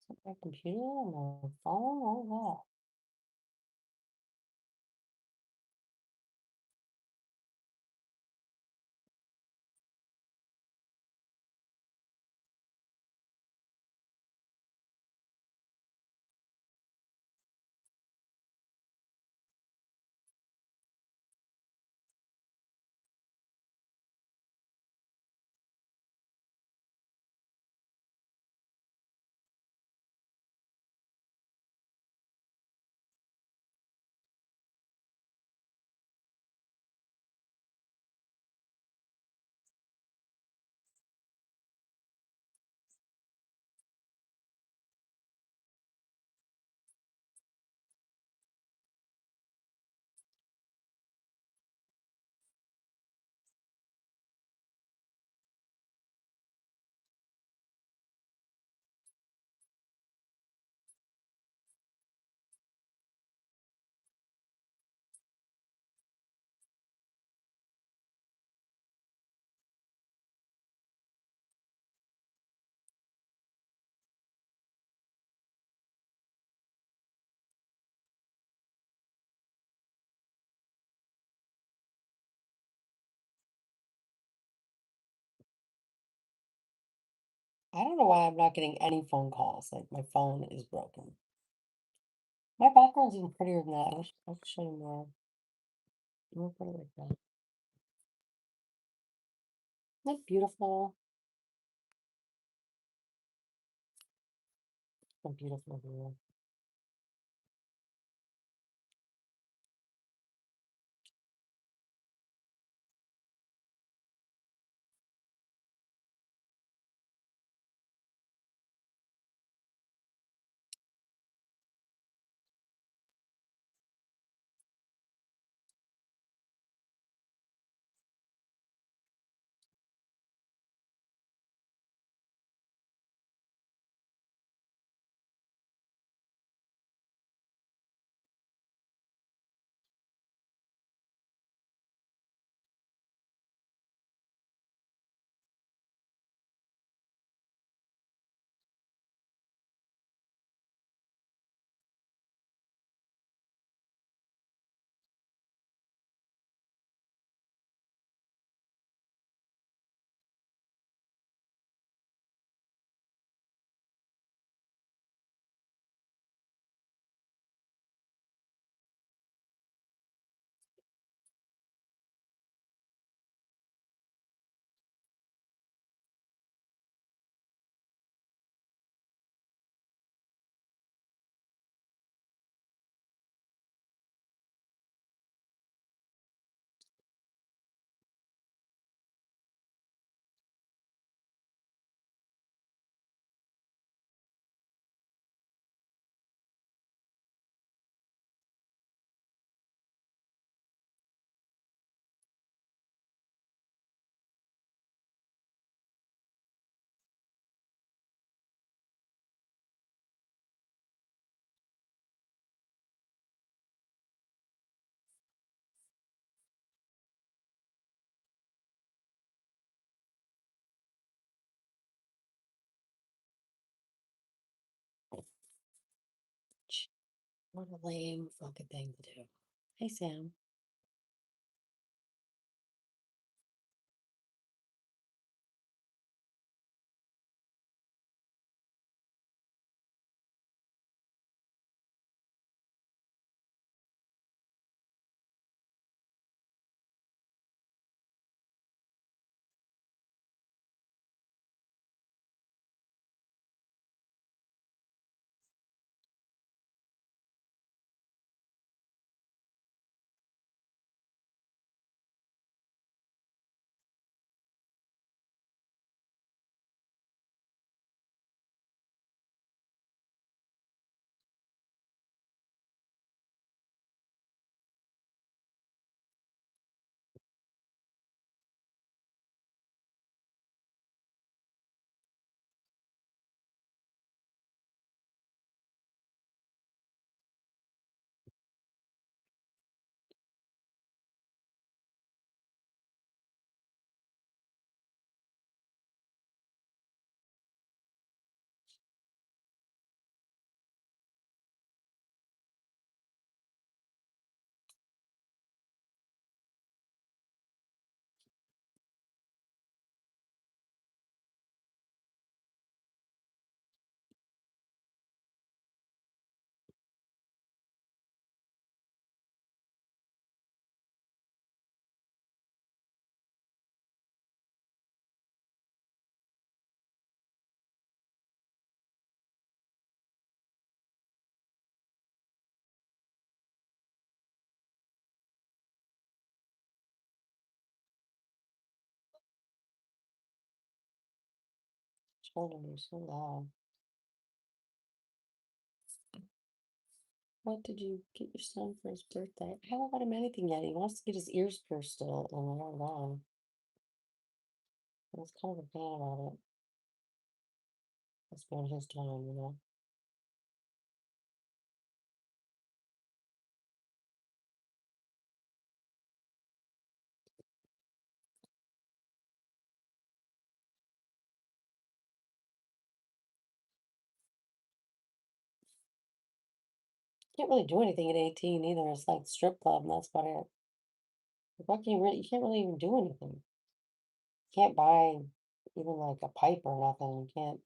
Is that my computer or my phone? What was I don't know why I'm not getting any phone calls. Like my phone is broken. My background's even prettier than that. I'll show you more. More pretty like that. Isn't that beautiful? So beautiful here. What a lame fucking thing to do. Hey, Sam. Children are so loud. What did you get your son for his birthday? I haven't got him anything yet. He wants to get his ears pierced still, and I don't know. I was kind of a fan about it. It's been his time. Can't really do anything at 18 either. It's like strip club, and that's about it. What can you really? You can't really even do anything. Can't buy even like a pipe or nothing. You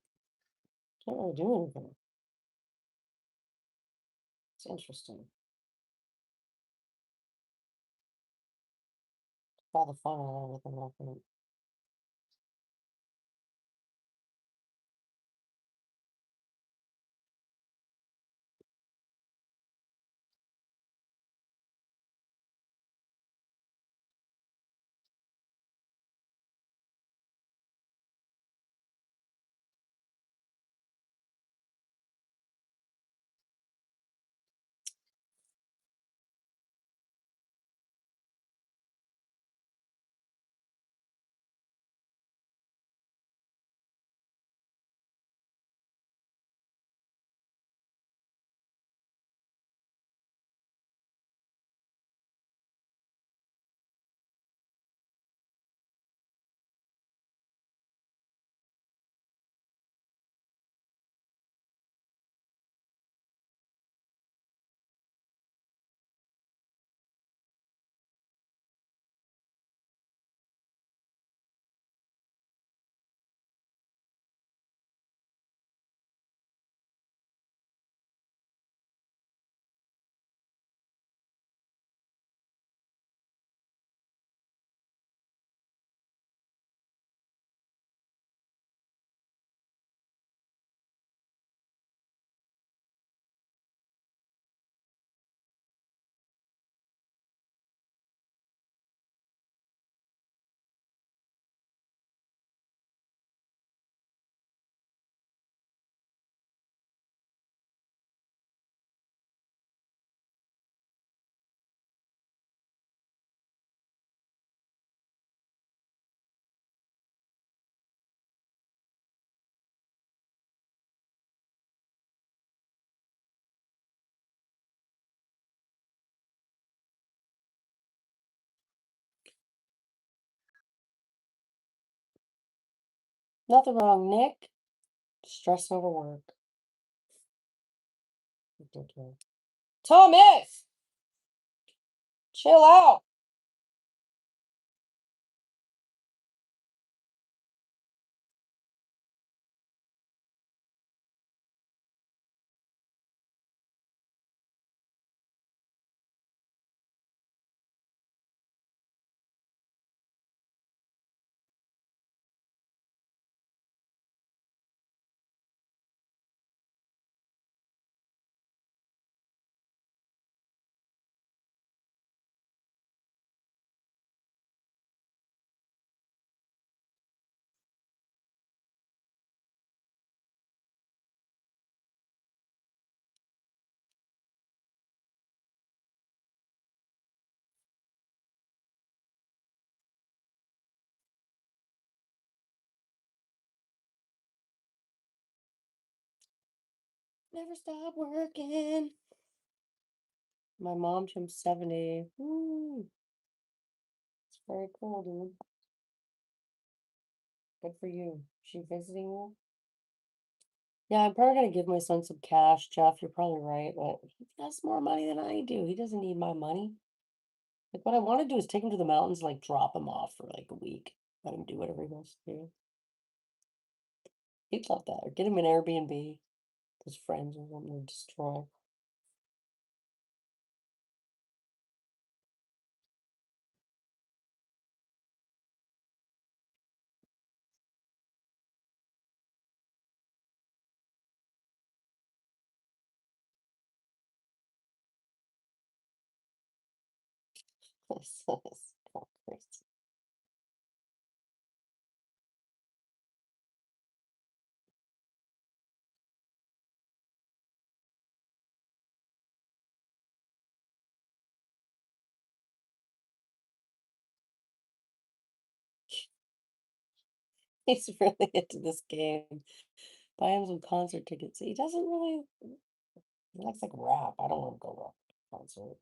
can't really do anything. It's interesting. All the fun and everything like that. Nothing wrong, Nick. Stress over work. Ridiculous. Thomas, chill out. Never stop working. My mom turned 70. Woo. It's very cool, dude. Good for you. She visiting you? Yeah, I'm probably gonna give my son some cash, Jeff. You're probably right, but he has more money than I do. He doesn't need my money. Like, what I want to do is take him to the mountains, like drop him off for like a week. Let him do whatever he wants to do. He'd love that. Or get him an Airbnb. His friends or something to destroy. This is kind of crazy. He's really into this game. Buy him some concert tickets. He doesn't really. He likes like rap. I don't want to go to a concert.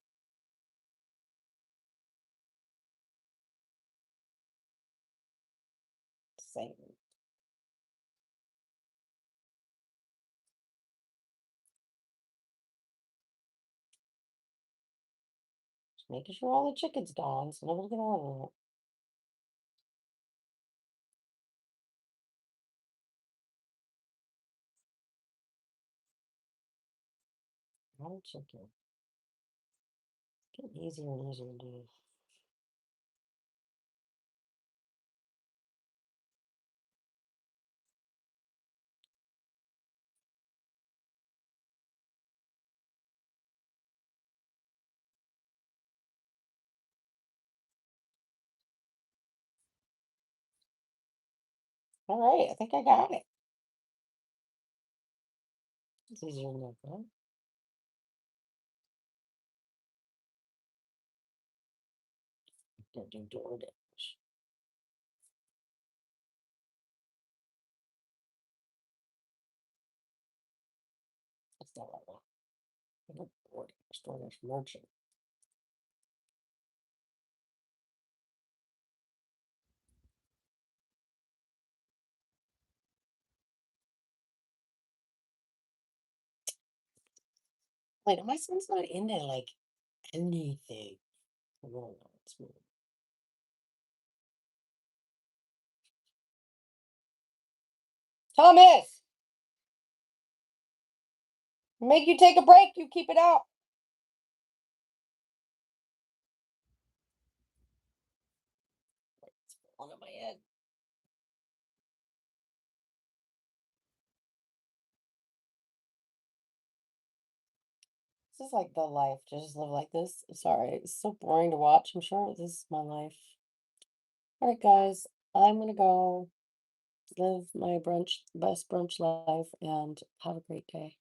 Same. Just making sure all the chicken's gone so nobody can order it. Not a chicken. Getting easier and easier to do. All right, I think I got it. It's easier than that, huh? Gonna do DoorDash. That's not what I want. I want DoorDash merchant. Wait, my son's not into like anything. I don't know. It's weird. Thomas, make you take a break. You keep it out. It's falling on my head. This is like the life. To just live like this. Sorry, it's so boring to watch. I'm sure this is my life. All right, guys, I'm gonna go live my best brunch life and have a great day.